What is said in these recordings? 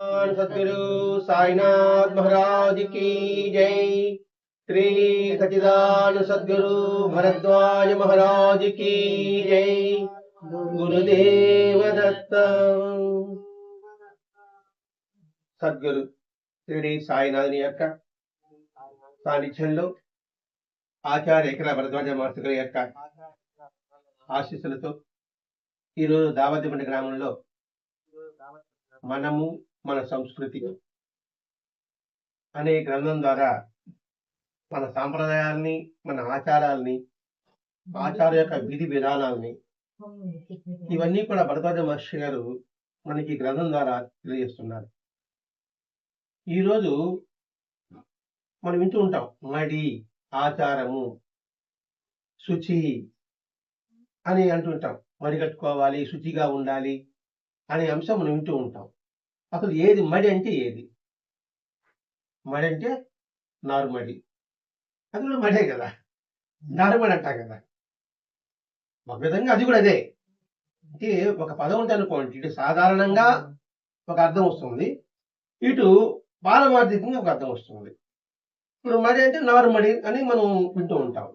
सदगुरु साईनाथ महाराज की जय। श्री सच्चिदानंद सदगुरु भरद्वाज महाराज की जय। गुरुदेव दत्त। సద్గురు షిరిడి సాయినాథుని యొక్క సాన్నిధ్యంలో ఆచార్య ఏకరా భరద్వాజ మహర్షి యొక్క ఆశీస్సులతో ఈరోజు దావతిబండి గ్రామంలో మనము మన సంస్కృతి అనే గ్రంథం ద్వారా మన సాంప్రదాయాల్ని, మన ఆచారాల్ని, ఆచార యొక్క విధి విధానాల్ని ఇవన్నీ కూడా భరద్వాజ మహర్షి గారు మనకి ఈ గ్రంథం ద్వారా తెలియజేస్తున్నారు. ఈరోజు మనం వింటూ ఉంటాం మడి, ఆచారము, శుచి అని అంటుంటాం. మడి కట్టుకోవాలి, శుచిగా ఉండాలి అనే అంశం మనం వింటూ ఉంటాం. అసలు ఏది మడి అంటే ఏది? మడి అంటే నారుమడి, అది కూడా మడే కదా, నారుమడి అంటాం కదా. ఒక విధంగా అది కూడా అదే. అంటే ఒక పదం ఉంటే అనుకోండి, ఇటు సాధారణంగా ఒక అర్థం వస్తుంది, ఇటు పారమార్థికంగా ఒక అర్థం వస్తుంది. ఇప్పుడు మడి అంటే నారుమడి అని మనం వింటూ ఉంటాం.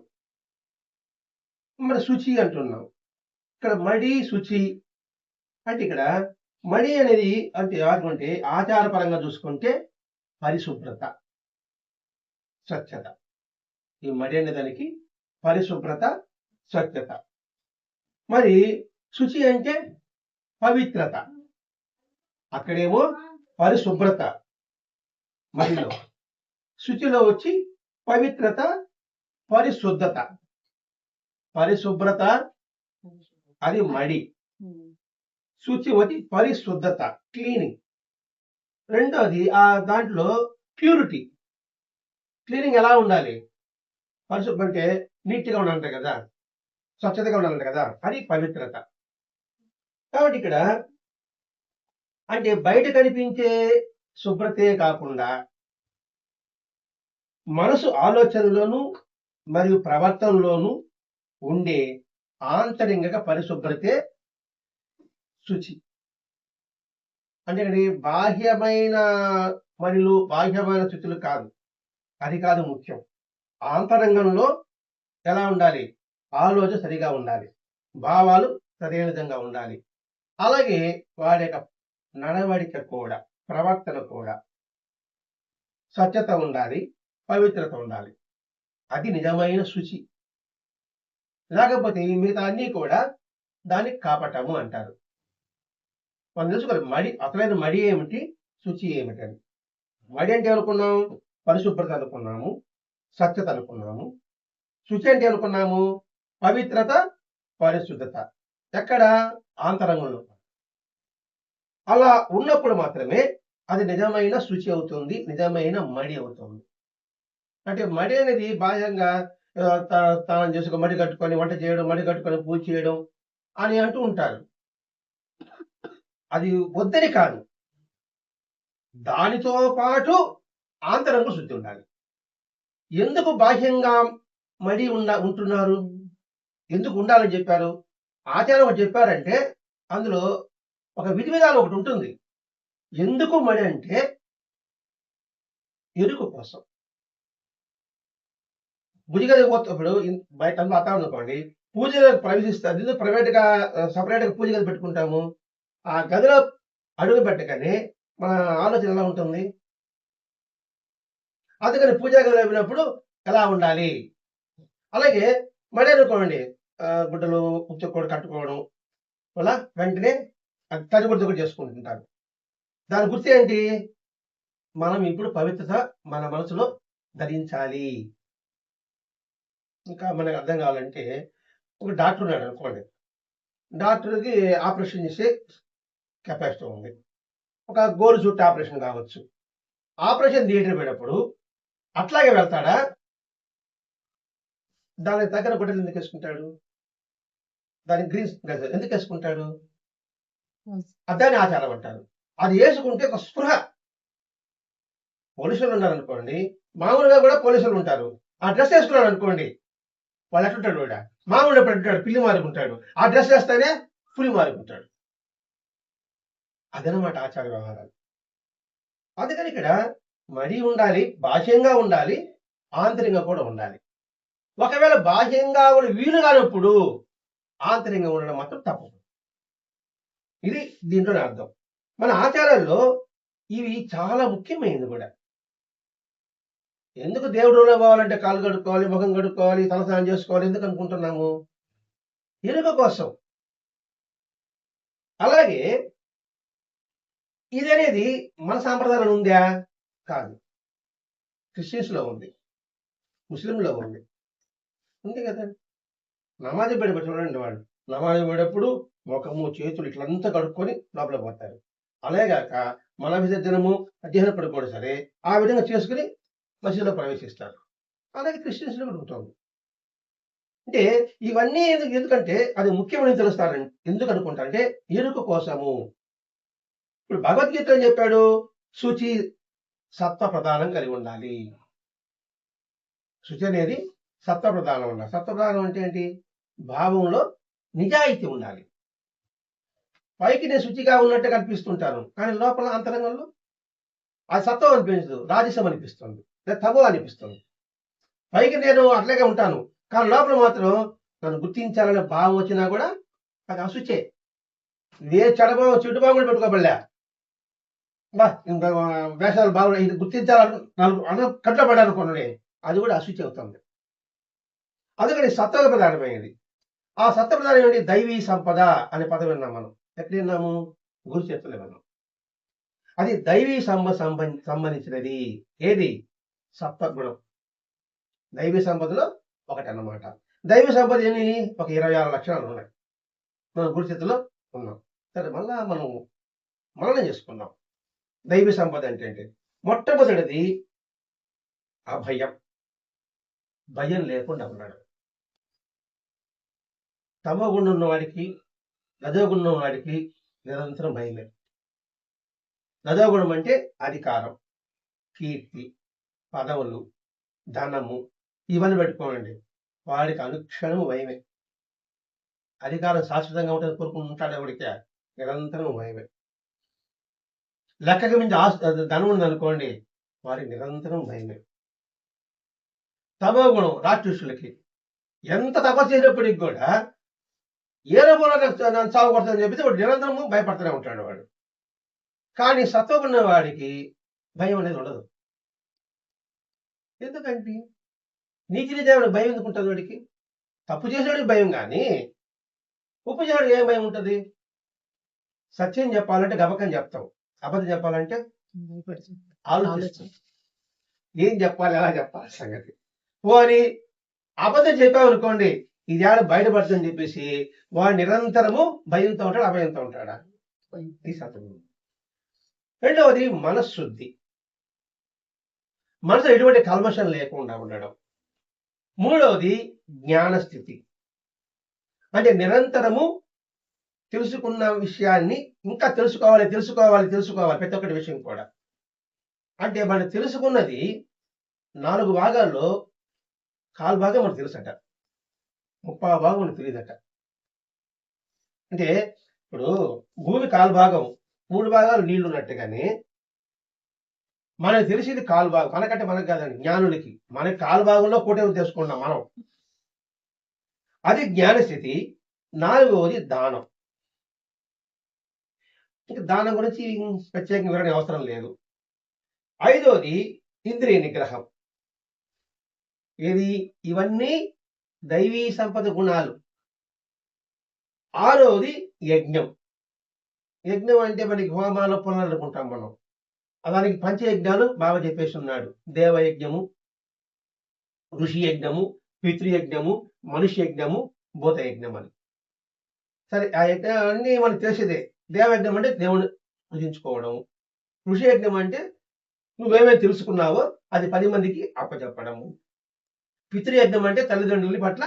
మరి శుచి అంటున్నాం. ఇక్కడ మడి, శుచి అంటే ఇక్కడ మడి అనేది అంటే ఆచారపరంగా చూసుకుంటే పరిశుభ్రత, స్వచ్ఛత. ఈ మడి అనే దానికి పరిశుభ్రత, స్వచ్ఛత. మరి శుచి అంటే పవిత్రత. అక్కడేమో పరిశుభ్రత మడిలో, శుచిలో వచ్చి పవిత్రత, పరిశుద్ధత. పరిశుభ్రత అది మడి, శుచి వచ్చి పరిశుద్ధత, క్లీనింగ్. రెండోది దాంట్లో ప్యూరిటీ, క్లీనింగ్ ఎలా ఉండాలి? పరిశుభ్రం అంటే నీట్గా ఉండాలంట కదా, స్వచ్ఛతగా ఉండాలంట కదా, అది పవిత్రత. కాబట్టి ఇక్కడ అంటే బయట కనిపించే శుభ్రతే కాకుండా మనసు ఆలోచనలోను మరియు ప్రవర్తనలోను ఉండే ఆంతరింగక పరిశుభ్రతే శుచి. అంటే బాహ్యమైన మరియు బాహ్యమైన శుచులు కాదు, అది కాదు ముఖ్యం. ఆంతరంగంలో ఎలా ఉండాలి? ఆలోచన సరిగా ఉండాలి, భావాలు సరైన విధంగా ఉండాలి. అలాగే వాడి యొక్క నడవడిక కూడా, ప్రవర్తన కూడా స్వచ్ఛత ఉండాలి, పవిత్రత ఉండాలి. అది నిజమైన శుచి. లేకపోతే మిగతా అన్నీ కూడా దాన్ని కాపటము అంటారు. మనం తెలుసుకోవాలి మడి, అసలైన మడి ఏమిటి, శుచి ఏమిటని. మడి అంటే అనుకున్నాం పరిశుభ్రత అనుకున్నాము, స్వచ్ఛత అనుకున్నాము. శుచి అంటే అనుకున్నాము పవిత్రత, పరిశుద్ధత. ఎక్కడ? ఆంతరంగంలో. అలా ఉన్నప్పుడు మాత్రమే అది నిజమైన శుచి అవుతుంది, నిజమైన మడి అవుతుంది. అంటే మడి అనేది బాహ్యంగా స్నానం చేసుకుని మడి కట్టుకొని వంట చేయడం, మడి కట్టుకొని పూజ చేయడం అని అంటూ ఉంటారు. అది వద్దని కాదు, దానితో పాటు ఆంతరంగ శుద్ధి ఉండాలి. ఎందుకు బాహ్యంగా మడి ఉంటున్నారు? ఎందుకు ఉండాలని చెప్పారు? ఆచారం ఒకటి చెప్పారంటే అందులో ఒక విధి విధానం ఒకటి ఉంటుంది. ఎందుకు మడి అంటే ఎరుక కోసం. పూజగదికి పోతున్నప్పుడు బయట వాతావరణం అనుకోండి, పూజలకు ప్రవేశిస్తారు. ఎందుకు ప్రైవేట్గా సపరేట్గా పూజ గది పెట్టుకుంటాము? ఆ గదిలో అడుగు పెట్టగానే మన ఆలోచన ఎలా ఉంటుంది? అందుకని పూజా గదిలో వెళ్ళినప్పుడు ఎలా ఉండాలి? అలాగే మడి అనుకోండి, గుడ్డలు ఉచ్చకోడు కట్టుకోవడం వల్ల వెంటనే తడిగుడ్డ కూడా చేసుకుంటుంటారు. దాని గుర్తు ఏంటి? మనం ఇప్పుడు పవిత్రత మన మనసులో ధరించాలి. ఇంకా మనకు అర్థం కావాలంటే ఒక డాక్టర్ ఉన్నాడు అనుకోండి, డాక్టర్కి ఆపరేషన్ చేసే కెపాసిటీ ఉంది. ఒక గోరు చుట్టూ ఆపరేషన్ కావచ్చు. ఆపరేషన్ థియేటర్ పోయినప్పుడు అట్లాగే వెళ్తాడా? దానికి తగిన గుడ్డలు ఎందుకు వేసుకుంటాడు? దానికి గ్రీన్ ఎందుకు వేసుకుంటాడు? దాన్ని ఆచారం అంటారు. అది వేసుకుంటే ఒక స్పృహ. పోలీసులు ఉన్నారనుకోండి, మామూలుగా కూడా పోలీసులు ఉంటారు. ఆ డ్రెస్ వేసుకున్నాడు అనుకోండి, వాళ్ళు ఎట్లుంటాడు? కూడా మామూలు ఉంటాడు, పిల్లి మారుకుంటాడు. ఆ డ్రెస్ వేస్తేనే పులి మారుకుంటాడు. అదనమాట ఆచార వ్యవహారాలు. అందుకని ఇక్కడ మడి ఉండాలి, బాహ్యంగా ఉండాలి, ఆంతరంగా కూడా ఉండాలి. ఒకవేళ బాహ్యంగా కూడా వీలు కానప్పుడు ఆంతరంగా ఉండడం మాత్రం తప్పదు. ఇది దీంట్లోని అర్థం. మన ఆచారాల్లో ఇవి చాలా ముఖ్యమైనది కూడా. ఎందుకు దేవుడిలో పోవాలంటే కాళ్ళు కడుక్కోవాలి, ముఖం కడుక్కోవాలి, తలస్నానం చేసుకోవాలి ఎందుకు అనుకుంటున్నాము? ఎరుక కోసం. అలాగే ఇదనేది మన సాంప్రదాయంలో ఉందా? కాదు. క్రిస్టియన్స్‌లో ఉంది. ముస్లింలో ఉంది. ఉంది కదా! నమాజ్ పోయేటప్పుడు చూడండి వాళ్ళు. నమాజ్ పోయేటప్పుడు ముఖము, చేతులు ఇట్లంతా కడుక్కొని లోపలికి పోతారు. అలాగే గాక మల విసర్జనము, మధ్యాహ్నం పడుకోవడం సరే, ఆ విధంగా చేసుకొని మసీదులో ప్రవేశిస్తారు. అలాగే క్రిస్టియన్స్‌లో కూడా ఉంటుంది. అంటే ఇవన్నీ ఎందుకంటే అది ముఖ్యమని తెలుస్తారండి. ఎందుకు అనుకుంటారంటే ఎరుక కోసము. ఇప్పుడు భగవద్గీత ఏం చెప్పాడు? శుచి, సత్వ ప్రధానం కలిగి ఉండాలి. శుచి అనేది సత్వ ప్రధానం ఉండాలి. సత్వ ప్రధానం అంటే ఏంటి? భావంలో నిజాయితీ ఉండాలి. పైకి నేను శుచిగా ఉన్నట్టు కనిపిస్తుంటాను. కానీ లోపల అంతరంగంలో అది సత్వం అనిపించదు. రాజసం అనిపిస్తుంది. లేదా తమో అనిపిస్తుంది. పైకి నేను అట్లాగే ఉంటాను. కానీ లోపల మాత్రం నన్ను గుర్తించాలనే భావం వచ్చినా కూడా అది అశుచే. ఏ చెడు భావం కూడా పెట్టుకోబడలే. వేషాలు బాగున్నాయి ఇది గుర్తించాలను కంట్లో పడాలనుకోండి అది కూడా అశుచి అవుతుంది. అందుకని సత్వ ప్రధానమైనది. ఆ సత్వ ప్రధానం ఏంటి? దైవీ సంపద అనే పదం విన్నాం మనం. ఎక్కడ విన్నాము? గురు చేతులు విన్నాం. అది దైవీ సంబంధించినది. ఏది? సత్వగుణం. దైవీ సంపదలో ఒకటి అన్నమాట. దైవ సంపద ఎన్ని? ఒక 26 లక్షణాలు ఉన్నాయి. మనం గురు చేతుల్లో ఉన్నాం. సరే మళ్ళా మనం మననం చేసుకుందాం. దైవ సంపద అంటే ఏంటి? మొట్టమొదటిది అభయం. భయం లేకుండా ఉన్నాడు. తమో గుణం ఉన్నవాడికి, రజోగుణం ఉన్నవాడికి నిరంతరం భయమే. రజోగుణం అంటే అధికారం, కీర్తి, పదవులు, ధనము ఇవన్నీ పెట్టుకోనండి. వాడికి అనుక్షణము భయమే. అధికారం శాశ్వతంగా ఉంటుంది కోరుకుంటాడు ఎవడికి నిరంతరం భయమే. లెక్కకి మించి ధనం ఉందనుకోండి వారికి నిరంతరం భయమే. తమో గుణం రాక్షసులకి ఎంత తపస్సు చేసినప్పటికి కూడా ఏ రూపంలో నన్ను సాగుపడుతుందని చెప్పేసి వాడు నిరంతరము భయపడుతూనే ఉంటాడు వాడు. కానీ సత్వగుణ వాడికి భయం అనేది ఉండదు. ఎందుకంటే నీతి నిజానికి భయం ఎందుకు ఉంటుంది వాడికి? తప్పు చేసేవాడికి భయం కానీ ఉప్పు చేసేవాడికి ఏం భయం ఉంటుంది? సత్యం చెప్పాలంటే గబకం చెప్తాం, అబద్ధం చెప్పాలంటే ఆలోచిస్తాం. ఏం చెప్పాలి, ఎలా చెప్పాలి సంగతి. పోని అబద్ధం చెప్పామనుకోండి ఇది ఆడ బయటపడుతుందని చెప్పేసి వాడు నిరంతరము భయంతో ఉంటాడు, అభయంతో ఉంటాడా? ఈ సత్వం. రెండవది మనశ్శుద్ధి. మనసు ఎటువంటి కల్మషం లేకుండా ఉండడం. మూడవది జ్ఞానస్థితి. అంటే నిరంతరము తెలుసుకున్న విషయాన్ని ఇంకా తెలుసుకోవాలి ప్రతి ఒక్కటి విషయం కూడా. అంటే మనం తెలుసుకున్నది 4 భాగాల్లో 1/4 భాగం మనకు తెలుసట, 30 భాగం మనకు తెలియదట. అంటే ఇప్పుడు భూమి 1/4 భాగం, 3 భాగాలు నీళ్లు ఉన్నట్టుగానే మనకు తెలిసింది 1/4 భాగం. మనకంటే మనకు కాదండి, జ్ఞానులకి. మనకి 1/4 భాగంలో కోటేవి తెలుసుకుంటాం మనం. అది జ్ఞానస్థితి. 4వది దానం. ఇంకా దానం గురించి ప్రత్యేక వివరణ అవసరం లేదు. 5వది ఇంద్రియ నిగ్రహం. ఏది? ఇవన్నీ దైవీ సంపద గుణాలు. 6వది యజ్ఞం. యజ్ఞం అంటే మనకి హోమాలు పునలు అనుకుంటాం మనం. దానికి పంచయజ్ఞాలు బాగా చెప్పేసి ఉన్నాడు. దేవయజ్ఞము, ఋషి యజ్ఞము, పితృయజ్ఞము, మనుష్య యజ్ఞము, భూత యజ్ఞం అని. సరే ఆ యజ్ఞం అన్నీ మనకు తెలిసేదే. దేవయజ్ఞం అంటే దేవుని పూజించుకోవడం. ఋషి యజ్ఞం అంటే నువ్వేమేమి తెలుసుకున్నావో అది 10 మందికి అప్పచెప్పడము. పితృయజ్ఞం అంటే తల్లిదండ్రుల పట్ల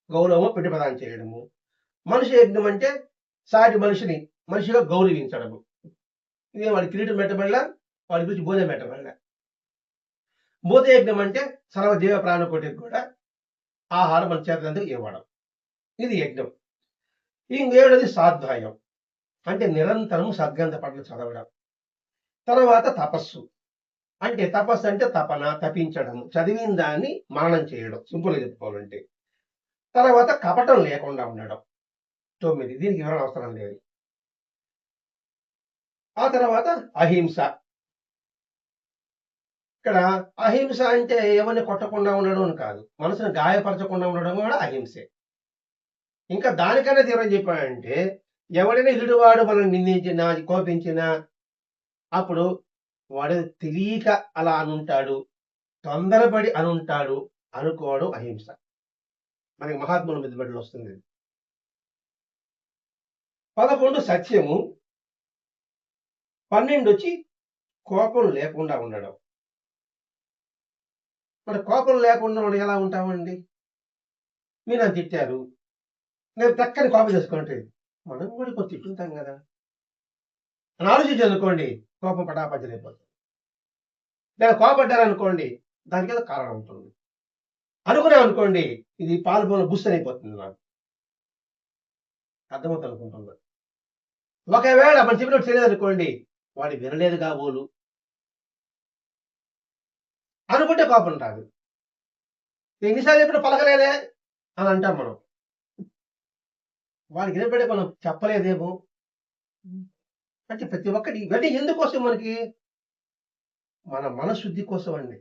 గౌరవం పెట్టి ప్రదానం చేయడము. మనుష్య యజ్ఞం అంటే సాటి మనిషిగా గౌరవించడము. ఇదే వాడి కిరీటం పెట్టబడలా, వాడి గురించి భోజనం పెట్టబడలా. భూత యజ్ఞం అంటే సర్వజీవ ప్రాణకోటికి కూడా ఆహారం మన చేతులందుకు ఇవ్వడం. ఇది యజ్ఞం. ఇంకేడది స్వాధ్యాయం. అంటే నిరంతరం సద్గ్రంథ పట్ల చదవడం. తర్వాత తపస్సు. అంటే తపస్సు అంటే తపన, తపించడం, చదివిన దాన్ని మననం చేయడం, సింపుల్‌గా చెప్పుకోవాలంటే. తర్వాత కపటం లేకుండా ఉండడం. 9 దీనికి వివరణ అవసరం లేదు. ఆ తర్వాత అహింస. ఇక్కడ అహింస అంటే ఎవరిని కొట్టకుండా ఉండడం అని కాదు. మనసుని గాయపరచకుండా ఉండడం కూడా అహింసే. ఇంకా దానికన్నా తీవ్రం చెప్పాడంటే, ఎవడైనా ఎదుటివాడు మనల్ని నిందించినా, కోపించినా అప్పుడు వాడు తెలియక అలా అనుంటాడు, తొందరపడి అనుంటాడు అనుకోవడం అహింస. మనకి మహాత్ముల మీద బడిలో వస్తుంది. 11 సత్యము. 12 వచ్చి కోపం లేకుండా ఉండడం. మరి కోపం లేకుండా మనం ఎలా ఉంటామండి? మీరు నన్ను తిట్టారు, నేను చక్కని కోపం చేసుకుంటే మనం కూడా కొంచెం తిట్టుంటాం కదా అని ఆలోచించనుకోండి, కోపం పటాపంచలైపోతుంది. నేను కోపడ్డారనుకోండి, దానికి ఏదో కారణం ఉంటుంది. అనుకున్నామనుకోండి, ఇది పాలు పోల బుస్తనైపోతుంది నాకు. అర్థమవుతుంది అనుకుంటున్నా. ఒకవేళ మనం చెప్పినట్టు తెలియదనుకోండి, వాడు వినలేదు కాబోలు అనుకుంటే కోపం రాదు. ఎన్నిసార్లు చెప్పిన పలకలేదే అని అంటాం మనం. వాడికి వినపడే మనం చెప్పలేదేమో అంటే ప్రతి ఒక్కటి ఇవన్నీ ఎందుకోసం మనకి? మన మనశుద్ధి కోసం అండి.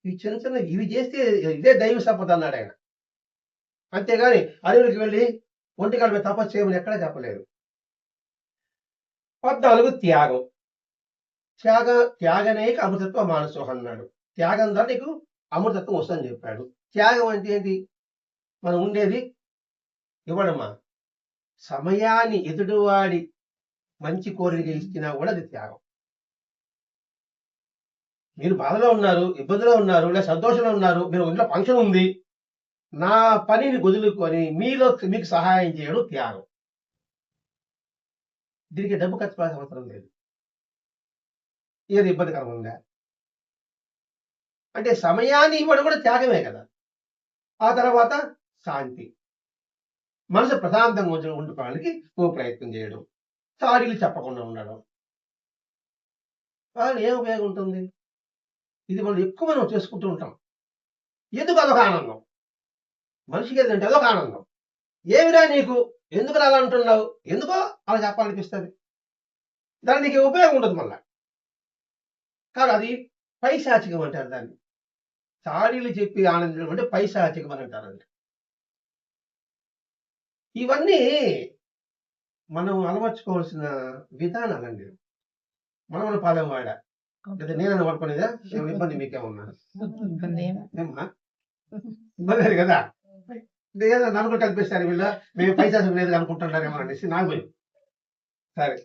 ఈ చిన్న చిన్న ఇవి చేస్తే ఇదే దైవ సంపద అన్నాడు ఆయన. అంతేగాని అడవులకి వెళ్ళి ఒంటికాల మీద తపస్సు చేయమని ఎక్కడా చెప్పలేదు. 14 త్యాగం. త్యాగనేక అమృతత్వ మానసోహ అన్నాడు. త్యాగం ద్వారా నీకు అమృతత్వం వస్తుందని చెప్పాడు. త్యాగం అంటే ఏంటి? మనం ఉండేది ఇవ్వడమా? సమయాన్ని ఎదుటివాడి మంచి కోరిక ఇచ్చినా కూడా అది త్యాగం. మీరు బాధలో ఉన్నారు, ఇబ్బందిలో ఉన్నారు, లేదా సంతోషంలో ఉన్నారు, మీరు ఇంట్లో ఫంక్షన్ ఉంది, నా పనిని వదులుకొని మీకు సహాయం చేయడం త్యాగం. దీనికి డబ్బు ఖర్చు పెట్టాల్సిన అవసరం లేదు. ఏది ఇబ్బందికరం ఉందా? అంటే సమయాన్ని ఇవ్వడం కూడా త్యాగమే కదా. ఆ తర్వాత శాంతి. మనసు ప్రశాంతంగా ఉండుకోవడానికి నువ్వు ప్రయత్నం చేయడం. చాడీలు చెప్పకుండా ఉండడం. ఏం ఉపయోగం ఉంటుంది? ఇది మనం ఎక్కువ మనం చేసుకుంటూ ఉంటాం. ఎందుకు అదొక ఆనందం? మనిషికి ఏదంటే అదొక ఆనందం. ఏమిరా నీకు, ఎందుకు అలా అంటున్నావు, ఎందుకో అలా చెప్పాలనిపిస్తుంది. దానికి నీకు ఉపయోగం ఉండదు మళ్ళా. కాదు, అది పైశాచికం అంటారు దాన్ని. చాడీలు చెప్పి ఆనందించడం అంటే పైశాచికం అని అంటారు. ఇవన్నీ మనం అలవర్చుకోవాల్సిన విధానాలండి. మన పాదం వాడ లేదా నేనని పడుకునేదా? ఇబ్బంది మీకేమన్నా? ఇబ్బంది లేదు కదా. లేదా నన్ను కూడా కల్పిస్తారు వీళ్ళ, మేము పైశాచికం లేదు అనుకుంటున్నారేమో అనేసి నాకు భయం. సరే,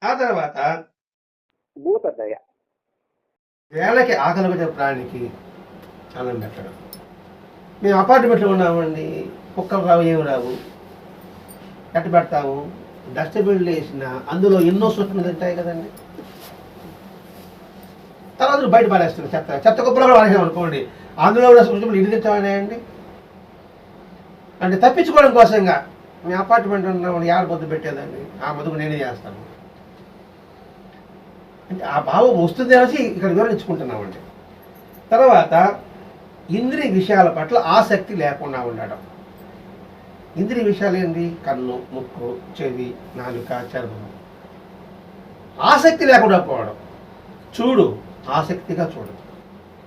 ఆ తర్వాత భూతదయ. వేళకి ఆకలి పెట్టే ప్రాణికి అన్నం పెట్టడం. మేము అపార్ట్మెంట్లో ఉన్నామండి, కుక్కలు రావు, ఏమి రావు, ఎట్ట పెడతాము? డస్ట్బిన్లు వేసిన అందులో ఎన్నో సూచనలు ఉంటాయి కదండి. తర్వాత బయట పారేస్తున్నాం చెత్త కుప్పలో కూడా పారేసాం అనుకోండి, అందులో కూడా సూచనలు ఇంటి తెచ్చామనేయండి. అంటే తప్పించుకోవడం కోసంగా మేము అపార్ట్మెంట్ ఉన్నామని యాడ పొద్దు పెట్టేదండి, ఆ మొదలు నేనే చేస్తాను అంటే ఆ భావం వస్తుంది అనేసి ఇక్కడ వివరించుకుంటున్నామండి. తర్వాత ఇంద్రియ విషయాల పట్ల ఆసక్తి లేకుండా ఉండడం. ఇంద్రియ విషయాలు ఏంటి? కన్ను, ముక్కు, చెవి, నాలుక, చర్మం. ఆసక్తి లేకుండా పోవడం. చూడు, ఆసక్తిగా చూడు.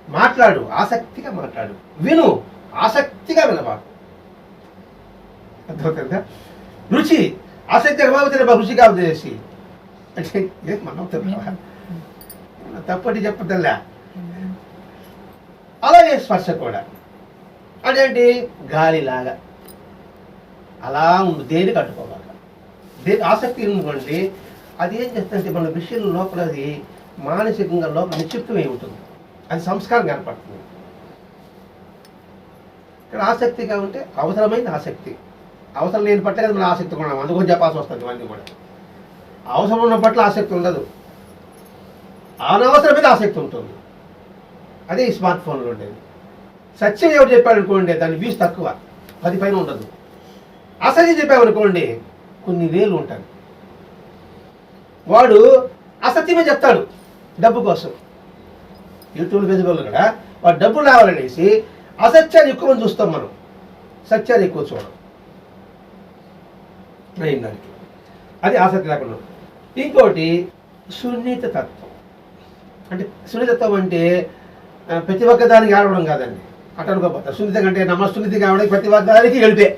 మాట్లాడు, ఆసక్తిగా మాట్లాడు. విను, ఆసక్తిగా వినబాకు. అర్థమవుతుందా? రుచి, ఆసక్తిగా బాగుతుంది, రుచిగా చేసి అంటే మనం తప్పటి చెప్పదల్లా. అలాగే స్పర్శ కూడా అదేంటి? గాలిలాగా అలా ఉండు, దేని కట్టుకోవాలి. దేని ఆసక్తి ఉందండి, అది ఏం చేస్తుందంటే మన విషయం లోపల అది మానసికంగా లోపల నిక్షిప్తమై ఉంటుంది, అది సంస్కారం కనపడుతుంది. ఇక్కడ ఆసక్తిగా ఉంటే అవసరమైంది ఆసక్తి, అవసరం లేని పట్ల కదా మన ఆసక్తి కూడా అందుకొని చెప్పాల్సి వస్తుంది. ఇవన్నీ కూడా అవసరం ఉన్న పట్ల ఆసక్తి ఉండదు, అనవసరం మీద ఆసక్తి ఉంటుంది. అదే ఈ స్మార్ట్ ఫోన్లో ఉండేది. సత్యం ఎవరు చెప్పాడు అనుకోండి, దాని వ్యూస్ తక్కువ, 10 పైన ఉండదు. అసత్యం చెప్పామనుకోండి కొన్ని వేలు ఉంటుంది. వాడు అసత్యమే చెప్తాడు డబ్బు కోసం. యూట్యూబ్ ఫేస్బుక్లో కూడా వాడు డబ్బులు రావాలనేసి అసత్యాన్ని ఎక్కువ మంది చూస్తాం మనం, సత్యాన్ని ఎక్కువ చూడం దానికి. అది ఆసక్తి లేకుండా. ఇంకోటి సున్నిత తత్వం. అంటే సున్నితత్వం అంటే ప్రతి ఒక్క దానికి ఆడవడం కాదండి, అట్లా అనుకోపోతారు. సున్నితంగా అంటే సున్నితి కావడానికి ప్రతి ఒక్క దానికి ఏడిపే,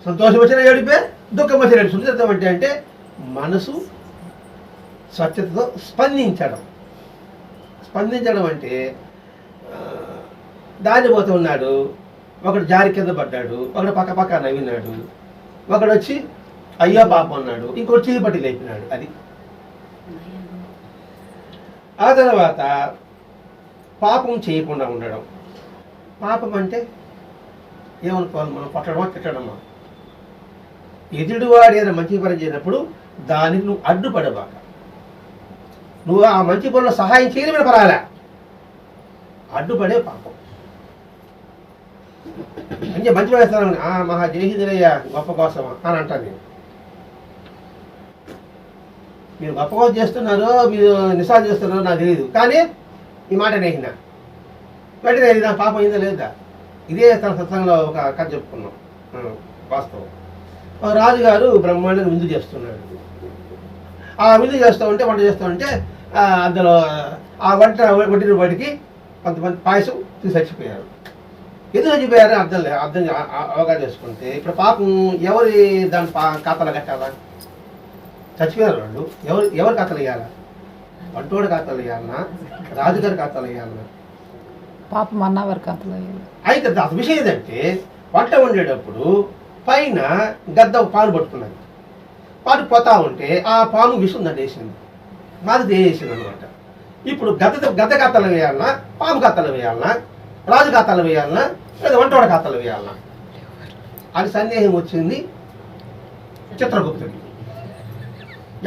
సంతోషం వచ్చిన ఏడిపే, దుఃఖం వచ్చిన ఏడు. సున్నితత్వం అంటే మనసు స్వచ్ఛతతో స్పందించడం. స్పందించడం అంటే దాన్ని పోతూ ఉన్నాడు, ఒకడు జారి కింద పడ్డాడు, ఒకడు పక్క పక్క నవ్వినాడు, ఒకడు వచ్చి అయ్యో పాపం అన్నాడు, ఇంకోటి చేయి పట్టి లేపినాడు. అది. ఆ తర్వాత పాపం చేయకుండా ఉండడం. పాపం అంటే ఏమనుకోవాలి మనం, పట్టడమా తిట్టడమా. ఎదుటివాడు ఏదైనా మంచి పని చేసినప్పుడు దానికి నువ్వు అడ్డుపడబాక. నువ్వు ఆ మంచి పనులు సహాయం చేయలేమని పరాలా, అడ్డుపడే పాపం. అంటే మంచి పని చేస్తాను మహా జయహిందయ్యా గొప్ప కోసమా అని అంటాను నేను. మీరు గొప్ప కోసం చేస్తున్నారో మీరు నిసాలు చేస్తున్నారో నాకు తెలియదు, కానీ ఈ మాట నేహిన వెంటనే నా పాపం అయిందా లేదా. ఇదే తన సత్సంగంలో ఒక కథ చెప్పుకున్నాం వాస్తవం. ఒక రాజుగారు బ్రహ్మాండంగా విందు చేస్తున్నాడు. ఆ విందు చేస్తూ ఉంటే, వంట చేస్తూ ఉంటే అందులో ఆ వండిన వాడికి కొంతమంది పాయసం తీసి చచ్చిపోయారు. ఎందుకు చచ్చిపోయారు అర్థం అవగాహన చేసుకుంటే, ఇప్పుడు పాపం ఎవరి దాని ఖాతాలో కట్టాలా? చచ్చిపోయారు వాళ్ళు, ఎవరి ఖాతాలు వేయాలా? వంటోడి ఖాతాలు వేయాలన్నా, రాజుగారి ఖాతాలు వేయాలన్నా? పాపం అన్నవారి ఖాతాలో వేయాలి. అయితే అసలు విషయం ఏంటంటే, వంట వండేటప్పుడు పైన గద్ద పాను పట్టుకున్నది, పాను పోతా ఉంటే ఆ పాను విషం దండేసింది, మాది వేసింది అనమాట. ఇప్పుడు గద్ద ఖాతాలు వేయాలన్నా, పాము ఖాతాలు వేయాలన్నా, రాజు ఖాతాలు వేయాలన్నా, లేదా వంటోడ ఖాతాలు వేయాలన్నా అని సందేహం వచ్చింది చిత్రగుప్తుడికి.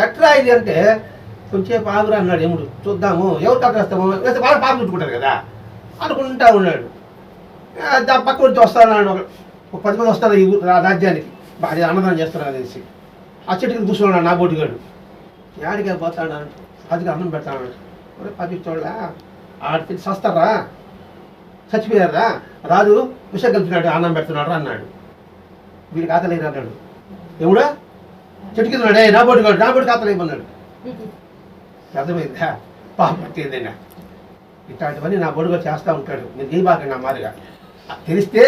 ఎట్లా ఇది అంటే, కొంచెంసేపు ఆగురా అన్నాడు యముడు, చూద్దాము ఎవరు ఖాతా వేస్తాము, లేదా వాళ్ళ పాపం చుట్టుకుంటారు కదా అనుకుంటా ఉన్నాడు. పక్క నుంచి వస్తాడు, ఒక 10 మంది వస్తారు ఈ రాజ్యానికి, బాగా అన్నదానం చేస్తున్నారు అనేసి. ఆ చెట్టుకి కూర్చున్నాడు నా బోటిగాడు. యాడిగా పోతాడు, రాజుకి అన్నం పెడతాడు. పదిచోళ్ళ ఆడికి సస్తారా, చచ్చిపోయారా, రాజు విషయం కలిపినాడు, అన్నం పెడుతున్నాడు అన్నాడు. వీడి ఖాతాలు వేయరు అన్నాడు. ఎవడా చెట్టు కింద ఉన్నాడే నా బోటిగాడు, నా బోటి ఖాతాలు వేయమన్నాడు. అర్థమైందా పాపం పట్టేదైనా. ఇట్లాంటివన్నీ నా బోడుగా చేస్తూ ఉంటాడు. మీరు ఏ బాగా నా మాదిరిగా తెలిస్తే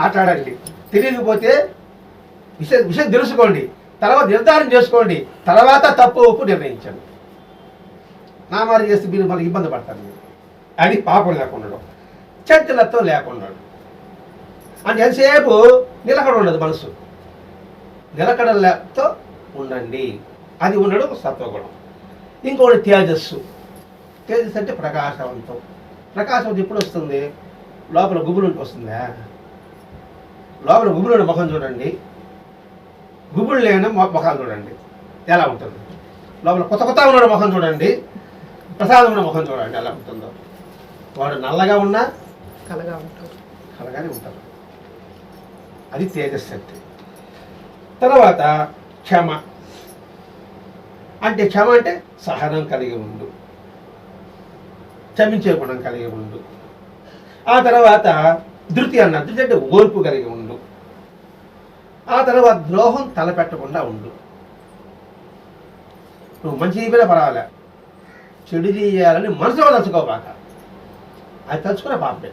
మాట్లాడండి, తెలియకపోతే విషయం తెలుసుకోండి, తర్వాత నిర్ధారణ చేసుకోండి, తర్వాత తప్పు ఒప్పు నిర్ణయించండి. నా మాదిరి చేస్తే మీరు మళ్ళీ ఇబ్బంది పడతారు. మీరు అది పాపం లేకుండా, చంచలత్వం లేకుండా. అంటే ఎంతసేపు నిలకడ ఉండదు మనసు, నిలకడతో ఉండండి. అది ఉండడం సత్వగుణం. ఇంకోటి తేజస్సు. తేజస్సు అంటే ప్రకాశవంతం. ప్రకాశవంతం ఎప్పుడు వస్తుంది? లోపల గుబులుంటి వస్తుందా? లోపల గుబులుండి ముఖం చూడండి, గుబులు లేని ముఖాలు చూడండి ఎలా ఉంటుంది. లోపల కొత్త ఉన్నాడు ముఖం చూడండి, ప్రసాదమైన ముఖం చూడండి ఎలా ఉంటుందో. వాడు నల్లగా ఉన్నా కలగానే ఉంటారు. అది తేజస్సు అంటే. తర్వాత క్షమ. అంటే క్షమ అంటే సహనం కలిగి ఉండు, క్షమించే గుణం కలిగి ఉండు. ఆ తర్వాత ధృతి అన్న, ధృతి అంటే ఓర్పు కలిగి ఉండు. ఆ తర్వాత ద్రోహం తలపెట్టకుండా ఉండు. నువ్వు మంచి చెప్పినా పర్వాలే, చెడు చేయాలని మనసులో తలుచుకోబాక. అది తలుచుకునే పాపే.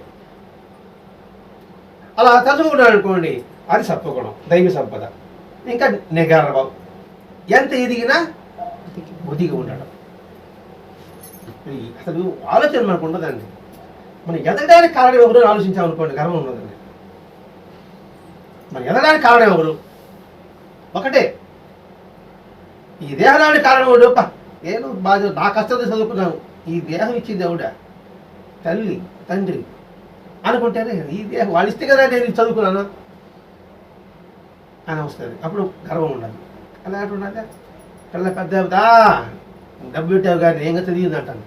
అలా తలుచుకున్నాడు అనుకోండి, అది సత్వగుణం, దైవ సంపద. ఇంకా నిగర్వం. ఎంత ఎదిగినా బుద్ధిగా ఉండడం. అసలు ఆలోచన మనకు ఉండదండి. మనం ఎదగడానికి కారణం ఎవరు ఆలోచించామనుకోండి, గర్వం ఉండదండి. మనం ఎదగడానికి కారణం ఎవరు? ఒకటే, ఈ దేహానికి కారణం ఎవడు? నేను బాగా నా కష్టంతో చదువుకున్నాను, ఈ దేహం ఇచ్చింది ఎవడా? తల్లి తండ్రి అనుకుంటేనే ఈ దేహం వాళ్ళు ఇస్తే కదా నేను చదువుకున్నాను అని వస్తుంది. అప్పుడు గర్వం ఉండదు. అలా ఉన్నదా పిల్ల పెద్ద డబ్బు పెట్టావు కానీ ఏంగా తెలియదు అంటాను.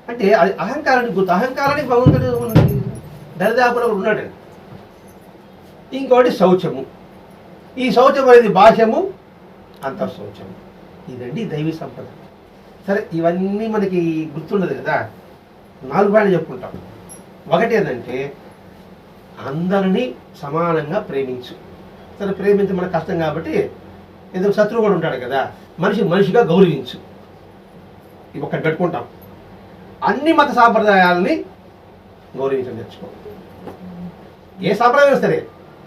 అంటే అది అహంకారానికి గుర్తు. అహంకారానికి భగవంతుడు దరిదాపులో ఉన్నాడండి. ఇంకోటి శౌచము. ఈ శౌచం అనేది బాహ్యము, అంతఃశౌచము. ఇదండి దైవీ సంపద. సరే, ఇవన్నీ మనకి గుర్తుండదు కదా, 4 పాయింట్లు చెప్పుకుంటాం. ఒకటి ఏంటంటే అందరినీ సమానంగా ప్రేమించు. సరే, ప్రేమించడం మనకు కష్టం కాబట్టి ఏదో శత్రువు కూడా ఉంటాడు కదా, మనిషిగా గౌరవించు. ఇవి ఒకటి పెట్టుకుంటాం. అన్ని మత సాంప్రదాయాలని గౌరవించడం నేర్చుకో. ఏ సాంప్రదాయం సరే,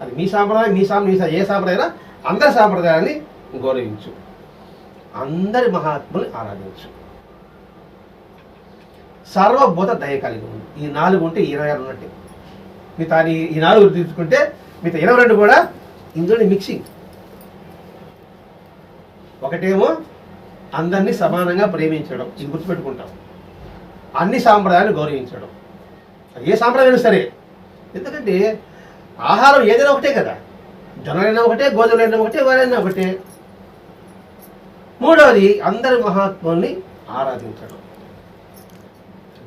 అది మీ సాంప్రదాయం, ఏ సాంప్రదాయం, అందరి సాంప్రదాయాన్ని గౌరవించు. అందరి మహాత్ముని ఆరాధించు. సర్వభూత దయ కలిగి ఉంది. ఈ 4 ఉంటే 26 ఉన్నట్టే. మిగతా ఈ 4 తీసుకుంటే మిగతా 22 కూడా ఇందులో మిక్సింగ్. ఒకటేమో అందరినీ సమానంగా ప్రేమించడం, ఇది గుర్తుపెట్టుకుంటాం. అన్ని సాంప్రదాయాలు గౌరవించడం, ఏ సాంప్రదాయం సరే. ఎందుకంటే ఆహారం ఏదైనా ఒకటే కదా, జొన్నలైనా ఒకటే, గోధుమలైనా ఒకటే, వారైనా ఒకటే. మూడవది అందరి మహాత్ముల్ని ఆరాధించడం.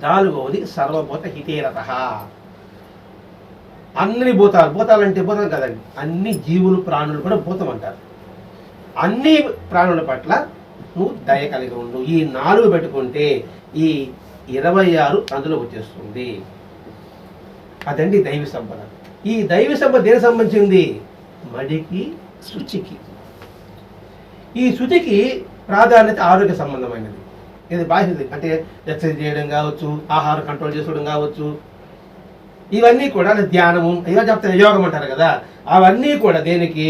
4వది సర్వభూత హితేరత. అన్ని భూతాలు అంటే భూతం కదండి, అన్ని జీవులు ప్రాణులు కూడా భూతం అంటారు. అన్ని ప్రాణుల పట్ల నువ్వు దయ కలిగి ఉండు. ఈ 4 పెట్టుకుంటే ఈ 26 అందులో వచ్చేస్తుంది. అదండి దైవ సంపద. ఈ దైవ సంపద దేనికి సంబంధించింది? మడికి, శుచికి. ఈ శుచికి ప్రాధాన్యత ఆరోగ్య సంబంధమైనది. ఇది బాహ్యది అంటే ఎక్సర్సైజ్ చేయడం కావచ్చు, ఆహారం కంట్రోల్ చేసుకోవడం కావచ్చు, ఇవన్నీ కూడా ధ్యానము, ఇలా చెప్తారు, యోగం అంటారు కదా, అవన్నీ కూడా దేనికి?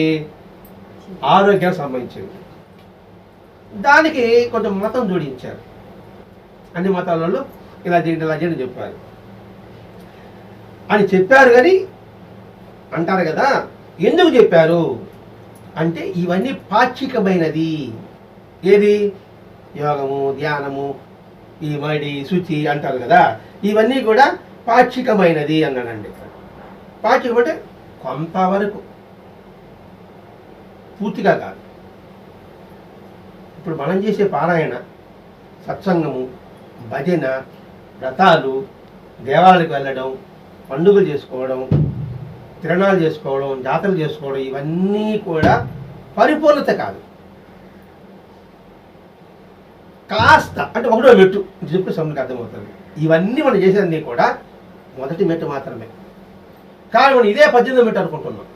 ఆరోగ్యానికి సంబంధించింది. దానికి కొంచెం మతం జోడించారు. అన్ని మతాలలో ఇలా చేయండి చెప్పారు అని చెప్పారు. కానీ అంటారు కదా, ఎందుకు చెప్పారు అంటే ఇవన్నీ పాక్షికమైనది. ఏది? యోగము, ధ్యానము, ఈ మడి, శుచి అంటారు కదా, ఇవన్నీ కూడా పాక్షికమైనది అన్నాడండి. పాక్షికం అంటే కొంతవరకు, పూర్తిగా కాదు. ఇప్పుడు మనం చేసే పారాయణ, సత్సంగము, భజన, వ్రతాలు, దేవాలయాలకు వెళ్ళడం, పండుగలు చేసుకోవడం, తిరణాలు చేసుకోవడం, జాతరలు చేసుకోవడం, ఇవన్నీ కూడా పరిపూర్ణత కాదు. కాస్త అంటే 1వ మెట్టు చెప్పే సమయానికి అర్థమవుతుంది. ఇవన్నీ మనం చేసేది కూడా మొదటి మెట్టు మాత్రమే. కానీ మనం ఇదే 18వ మెట్టు అనుకుంటున్నాం.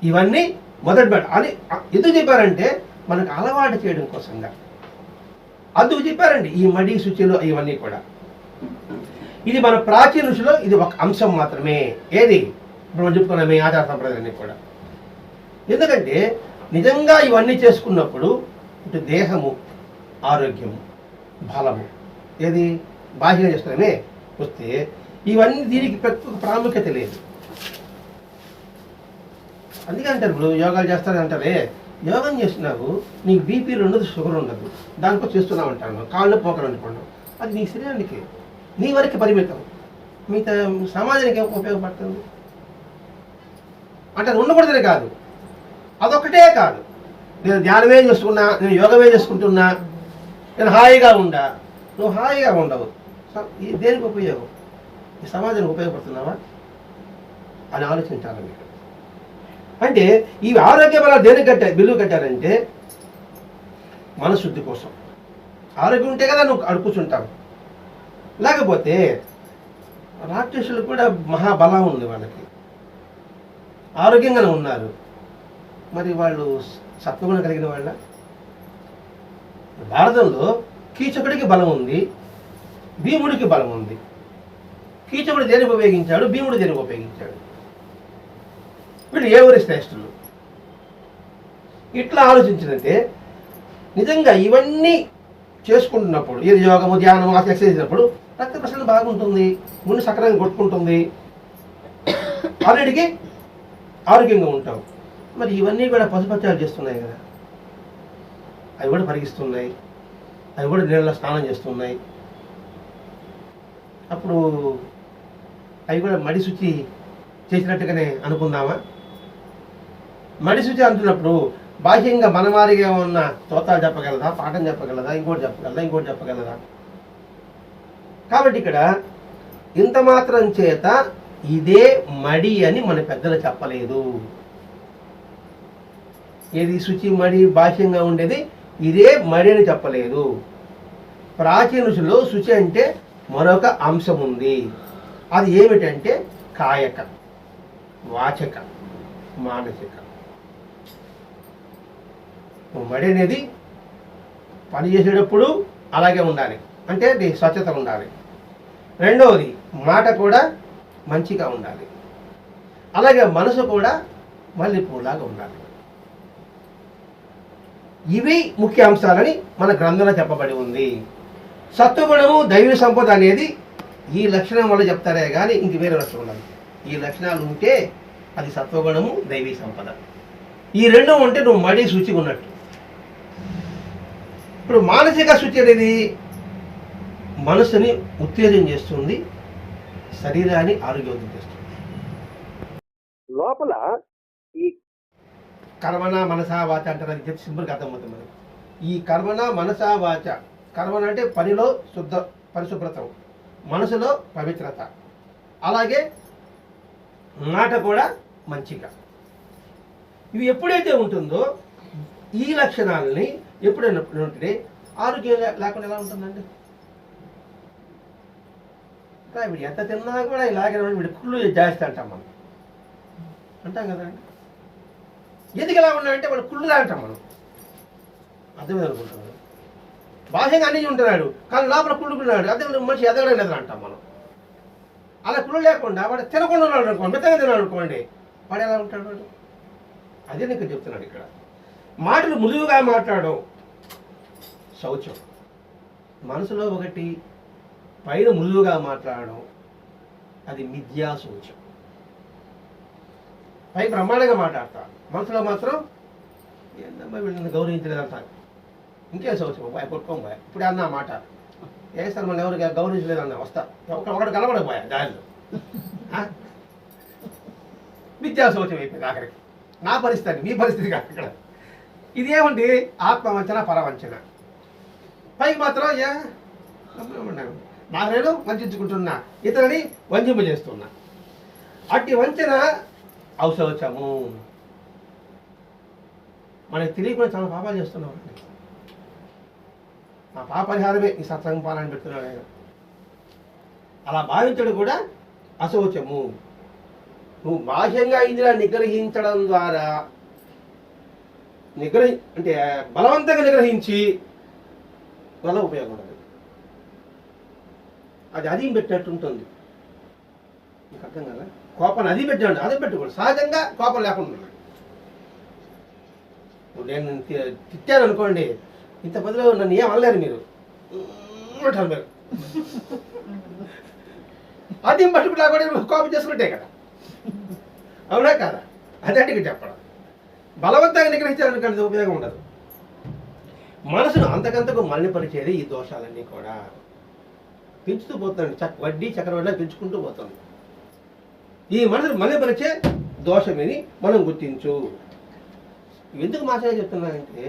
ఇవన్నీ మొదటి మెట్టు అని ఎందుకు చెప్పారంటే మనకు అలవాటు చేయడం కోసంగా. అందుకు చెప్పారండి ఈ మడి, శుచిలు ఇవన్నీ కూడా. ఇది మన ప్రాచీన ఋషిలో ఇది ఒక అంశం మాత్రమే. ఏది? ఇప్పుడు మనం చెప్పుకున్నామే ఆచార సంప్రదాయాలన్నీ కూడా. ఎందుకంటే నిజంగా ఇవన్నీ చేసుకున్నప్పుడు ఇటు దేహము, ఆరోగ్యము, బలము, ఏది బాహ్యంగా చేస్తున్నామే వస్తే ఇవన్నీ దీనికి ప్రత్యేక ప్రాముఖ్యత లేదు. అందుకే అంటారు, ఇప్పుడు యోగాలు చేస్తారంటారే, యోగం చేస్తున్నావు నీకు బీపీలు ఉండదు, షుగర్ ఉండదు, దానికో చేస్తున్నావు అంటాను, కాళ్ళు పోకలు అనుకున్నావు, అది నీ శరీరానికి, నీ వరకు పరిమితం, మిగతా సమాజానికి ఏం ఉపయోగపడుతుంది అంటే అది ఉండకూడదనే కాదు, అదొకటే కాదు. నేను ధ్యానమే చేసుకున్నా, నేను యోగమే చేసుకుంటున్నా, నేను హాయిగా ఉండా, నువ్వు హాయిగా ఉండవు. దేనికి ఉపయోగం? ఈ సమాజానికి ఉపయోగపడుతున్నావా అని ఆలోచించాలి మీరు. అంటే ఈ ఆరోగ్య బలాలు దేనికి బిల్లు కట్టారంటే మనశుద్ధి కోసం. ఆరోగ్యం ఉంటే కదా నువ్వు అడుపుచుంటావు. లేకపోతే రాక్షసులు కూడా మహాబలం ఉంది వాళ్ళకి, ఆరోగ్యంగానే ఉన్నారు, మరి వాళ్ళు సత్వగుణం కలిగిన వాళ్ళ. భారతంలో కీచకుడికి బలం ఉంది, భీముడికి బలం ఉంది. కీచకుడు దేనికి ఉపయోగించాడు, భీముడు దేనికి ఉపయోగించాడు. వీళ్ళు ఎవరి శ్రేష్ఠులు? ఇట్లా ఆలోచించినంటే నిజంగా ఇవన్నీ చేసుకుంటున్నప్పుడు, ఏది యోగము, ధ్యానము, ఎక్సర్సైజ్ చేసినప్పుడు రక్త ప్రసరణ బాగుంటుంది, గుండె సక్రమంగా కొట్టుకుంటుంది, అన్నిటికీ ఆరోగ్యంగా ఉంటాం. మరి ఇవన్నీ కూడా పశుపత్యాలు చేస్తున్నాయి కదా, అవి కూడా పరిగిస్తున్నాయి, అవి కూడా నీళ్ళలో స్నానం చేస్తున్నాయి. అప్పుడు అవి కూడా మడి శుచి చేసినట్టుగానే అనుకుందామా? మడి శుచి అంటున్నప్పుడు బాహ్యంగా మనమారిగా ఉన్న స్తోత్రాలు చెప్పగలదా, పాఠం చెప్పగలదా, ఇంకోటి చెప్పగలదా? కాబట్టి ఇక్కడ ఇంత మాత్రం చేత ఇదే మడి అని మన పెద్దలు చెప్పలేదు. ఏది శుచి మడి బాహ్యంగా ఉండేది ఇదే మడి అని చెప్పలేదు. ప్రాచీన ఋషుల్లో శుచి అంటే మరొక అంశం ఉంది. అది ఏమిటంటే కాయక, వాచక, మానసిక. మడి అనేది పని చేసేటప్పుడు అలాగే ఉండాలి, అంటే స్వచ్ఛత ఉండాలి. రెండవది మాట కూడా మంచిగా ఉండాలి. అలాగే మనసు కూడా మల్లెపూలాగా ఉండాలి. ఇవి ముఖ్య అంశాలని మన గ్రంథంలో చెప్పబడి ఉంది. సత్వగుణము దైవ సంపద అనేది ఈ లక్షణం వల్ల చెప్తారే కానీ ఇంక వేరే లక్షణం ఉండదు. ఈ లక్షణాలు ఉంటే అది సత్వగుణము దైవీ సంపద. ఈ రెండు ఉంటే నువ్వు మడి శుచిగా ఉన్నట్టు. ఇప్పుడు మానసిక శుచి అనేది మనసుని ఉత్తేజం చేస్తుంది, శరీరాన్ని ఆరోగ్యవంతం చేస్తుంది. లోపల ఈ కర్మణ మనసా వాచ అంటారు, అది చెప్పి సింపుల్గా అర్థమవుతుంది మనకి. ఈ కర్మణ మనసా వాచ, కర్మణ అంటే పనిలో పరిశుభ్రత, మనసులో పవిత్రత, అలాగే మాట కూడా మంచిగా. ఇవి ఎప్పుడైతే ఉంటుందో ఈ లక్షణాలని ఎప్పుడైనా ఉంటే ఆరోగ్యం లేకుండా ఎలా ఉంటుందండి? వీడు ఎంత తిన్నా కూడా ఇలాగే వీడి కుళ్ళు జాస్తి అంటాం మనం, అంటాం కదండి. ఎందుకు ఎలా ఉన్నాడంటే వాడు కుళ్ళులా అంటాం మనం, అర్థమైంది అనుకుంటున్నాడు. బాహ్యంగా అన్నీ ఉంటున్నాడు కానీ లోపల కుళ్ళుకున్నాడు, అదే మనిషి ఎదగడం లేదని అంటాం మనం. అలా కుళ్ళు లేకుండా వాడు తినకుండా ఉన్నాడు అనుకోండి, మితంగా తిన్నాడు అనుకోండి, వాడు ఎలా ఉంటాడు వాడు? అదే నీకు చెప్తున్నాడు ఇక్కడ. మాటలు మృదువుగా మాట్లాడడం శౌచం. మనసులో ఒకటి, పైన మృదువుగా మాట్లాడడం అది మిథ్యా శౌచం. పై బ్రహ్మాండంగా మాట్లాడతా, మనసులో మాత్రం ఏందమ్మా వీళ్ళని గౌరవించలేదంటారు, ఇంకేం శౌచం బాయ్ కొట్టుకోబోయా. ఇప్పుడు అన్న మాట వేస్తారు, మన ఎవరికి గౌరవించలేదన్నా వస్తా ఒకటి కలబడకపోయా దారిలో. మిథ్యా శౌచం అయిపోయింది ఆఖరికి. నా పరిస్థితి, మీ పరిస్థితి కాదు ఇక్కడ. ఇదేమండి ఆత్మవంచన, పరవంచన. పైకి మాత్రం నాకు నేను వంచుకుంటున్నా, ఇతరుని వంచింపజేస్తున్నా. అట్టి వంచన అవశౌచము. మనకి తెలియకుండా చాలా పాపాలు చేస్తున్నాం అండి. ఆ పాపరిహారమే ఈ సత్సంగం పాలన పెడుతున్నాడు ఆయన. అలా భావించడం కూడా అశౌచము. నువ్వు బాహ్యంగా ఇంద్రియాన్ని నిగ్రహించడం ద్వారా అంటే బలవంతంగా నిగ్రహించి వల్ల ఉపయోగం ఉండదు. అది అదీం పెట్టినట్టు ఉంటుంది. మీకు అర్థం కదా? కోపాన్ని అది పెట్టండి, అదే పెట్టుకోండి. సహజంగా కోపం లేకుండా ఉన్నాడు. ఇప్పుడు నేను తిట్టాను అనుకోండి, ఇంత బదులు నన్ను ఏం అనలేరు మీరు అంటారు మీరు. అది పట్టుకుంటా కూడా కోపం చేసుకుంటే కదా, అవునా కాదా? అదే చెప్పడం. బలవంతంగా నిగ్రహించాలనుకోండి ఉపయోగం ఉండదు. మనసును అంతకంతకు మలినపరిచేది ఈ దోషాలన్నీ కూడా. పెంచుతూ పోతుంది, వడ్డీ చక్రవడ్డీ పెంచుకుంటూ పోతుంది. ఈ మనసును మలినపరిచే దోషమని మనం గుర్తించు. ఎందుకు మాసాగా చెప్తున్నానంటే,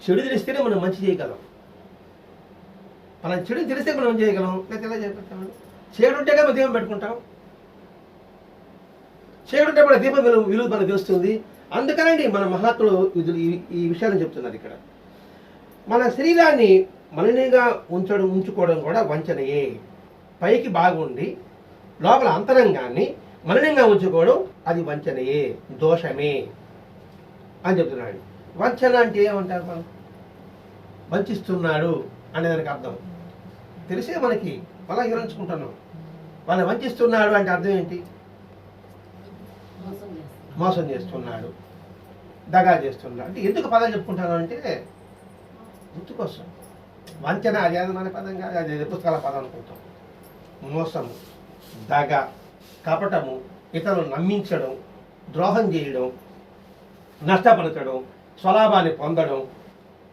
చెడు తెలిస్తేనే మనం మంచి చేయగలం. మనం చెడు తెలిస్తే మనం చేయగలం, లేకపోతే ఎలా చేస్తాం? చెడు ఉంటేగా మనం దీపం పెట్టుకుంటాం. చేయడుంటే మన దీపం విలువ మనకు తెలుస్తుంది. అందుకనండి మన మహాత్ములు ఈ విషయాన్ని చెప్తున్నారు ఇక్కడ. మన శరీరాన్ని మలినంగా ఉంచుకోవడం కూడా వంచనయే. పైకి బాగుండి లోపల అంతరంగాన్ని మలినంగా ఉంచుకోవడం అది వంచనయే, దోషమే అని చెప్తున్నాడు. వంచన అంటే ఏమంటారు? మనం వంచిస్తున్నాడు అనేదానికి అర్థం తెలిసే మనకి అలా వివరించుకుంటున్నాం. వాళ్ళని వంచిస్తున్నాడు అంటే అర్థం ఏంటి? మోసం చేస్తున్నాడు, దగా చేస్తున్నాడు. అంటే ఎందుకు పదాలు చెప్పుకుంటాను అంటే గుర్తుకోసం. వంచన అది మన పదం కాదు, అది పుస్తకాల పదం అనుకుంటాం. మోసము, దగ, కపటము, ఇతరులను నమ్మించడం, ద్రోహం చేయడం, నష్టపరచడం, స్వలాభాన్ని పొందడం,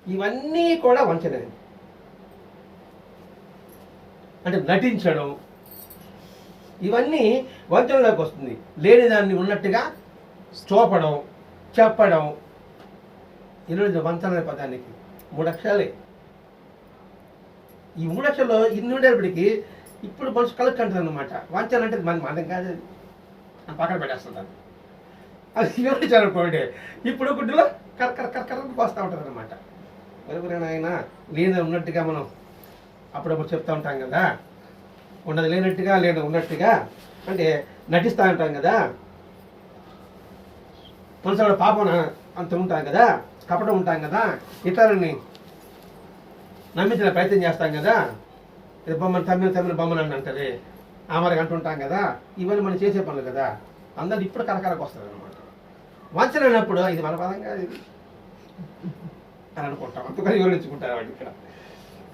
ఇవన్నీ కూడా వంచనే. అంటే నటించడం, ఇవన్నీ వంచనలోకి వస్తుంది. లేని దాన్ని ఉన్నట్టుగా చూపడం, చెప్పడం. ఈరోజు వంచన అనే పదానికి 3 అక్షరాలే. ఈ 3 అక్షరాలు ఇన్ని ఉండేటప్పటికీ ఇప్పుడు మనసు కలుక్కంటుంది అనమాట. వంచన అంటే మనం కాదు, పక్కన పెట్టేస్తుంటారు. అది వివరించారనుకోండి. ఇప్పుడు గుడ్డులో కర్కర పోస్తూ ఉంటుంది అనమాట. ఎవరైనా ఆయన లేని ఉన్నట్టుగా మనం అప్పుడప్పుడు చెప్తూ ఉంటాం కదా, ఉన్నది లేనట్టుగా లేదు ఉన్నట్టుగా అంటే నటిస్తూ ఉంటాం కదా, మనసులో పాపం అంత ఉంటాం కదా, కపటం ఉంటాం కదా, ఇతరులని నమ్మించిన ప్రయత్నం చేస్తాం కదా, బొమ్మను తమ్మిన బొమ్మను అని అంటారు ఆమరికి అంటుంటాం కదా, ఇవన్నీ మనం చేసే పనులు కదా. అందరు ఇప్పుడు కరకరకు వస్తుంది అనమాట. వంచన అన్నప్పుడు ఇది మన పదంగా ఇది అని అనుకుంటాం, అంతగా వివరించుకుంటారు వాడు ఇక్కడ.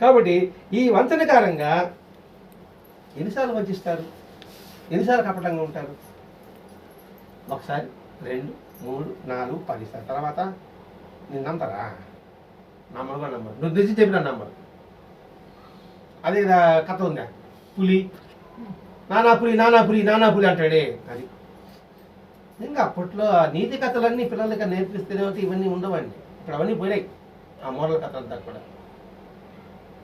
కాబట్టి ఈ వంచనకారంగా ఎన్నిసార్లు వంచిస్తారు, ఎన్నిసార్లు కపటంగా ఉంటారు? ఒకసారి, 2, 3, 4, 10 సార్లు. తర్వాత నేను నమ్ముతారా? నమ్మరు. నువ్వు తెచ్చి చెప్పిన నమ్మరు. అదే కథ ఉందా, పులి నానా పులి అంటాడే. అది ఇంకా అప్పట్లో ఆ నీతి కథలన్నీ పిల్లలకి నేర్పిస్తేనే ఇవన్నీ ఉండవండి. ఇప్పుడు అవన్నీ పోయినాయి, ఆ మోరల్ కథలంతా కూడా.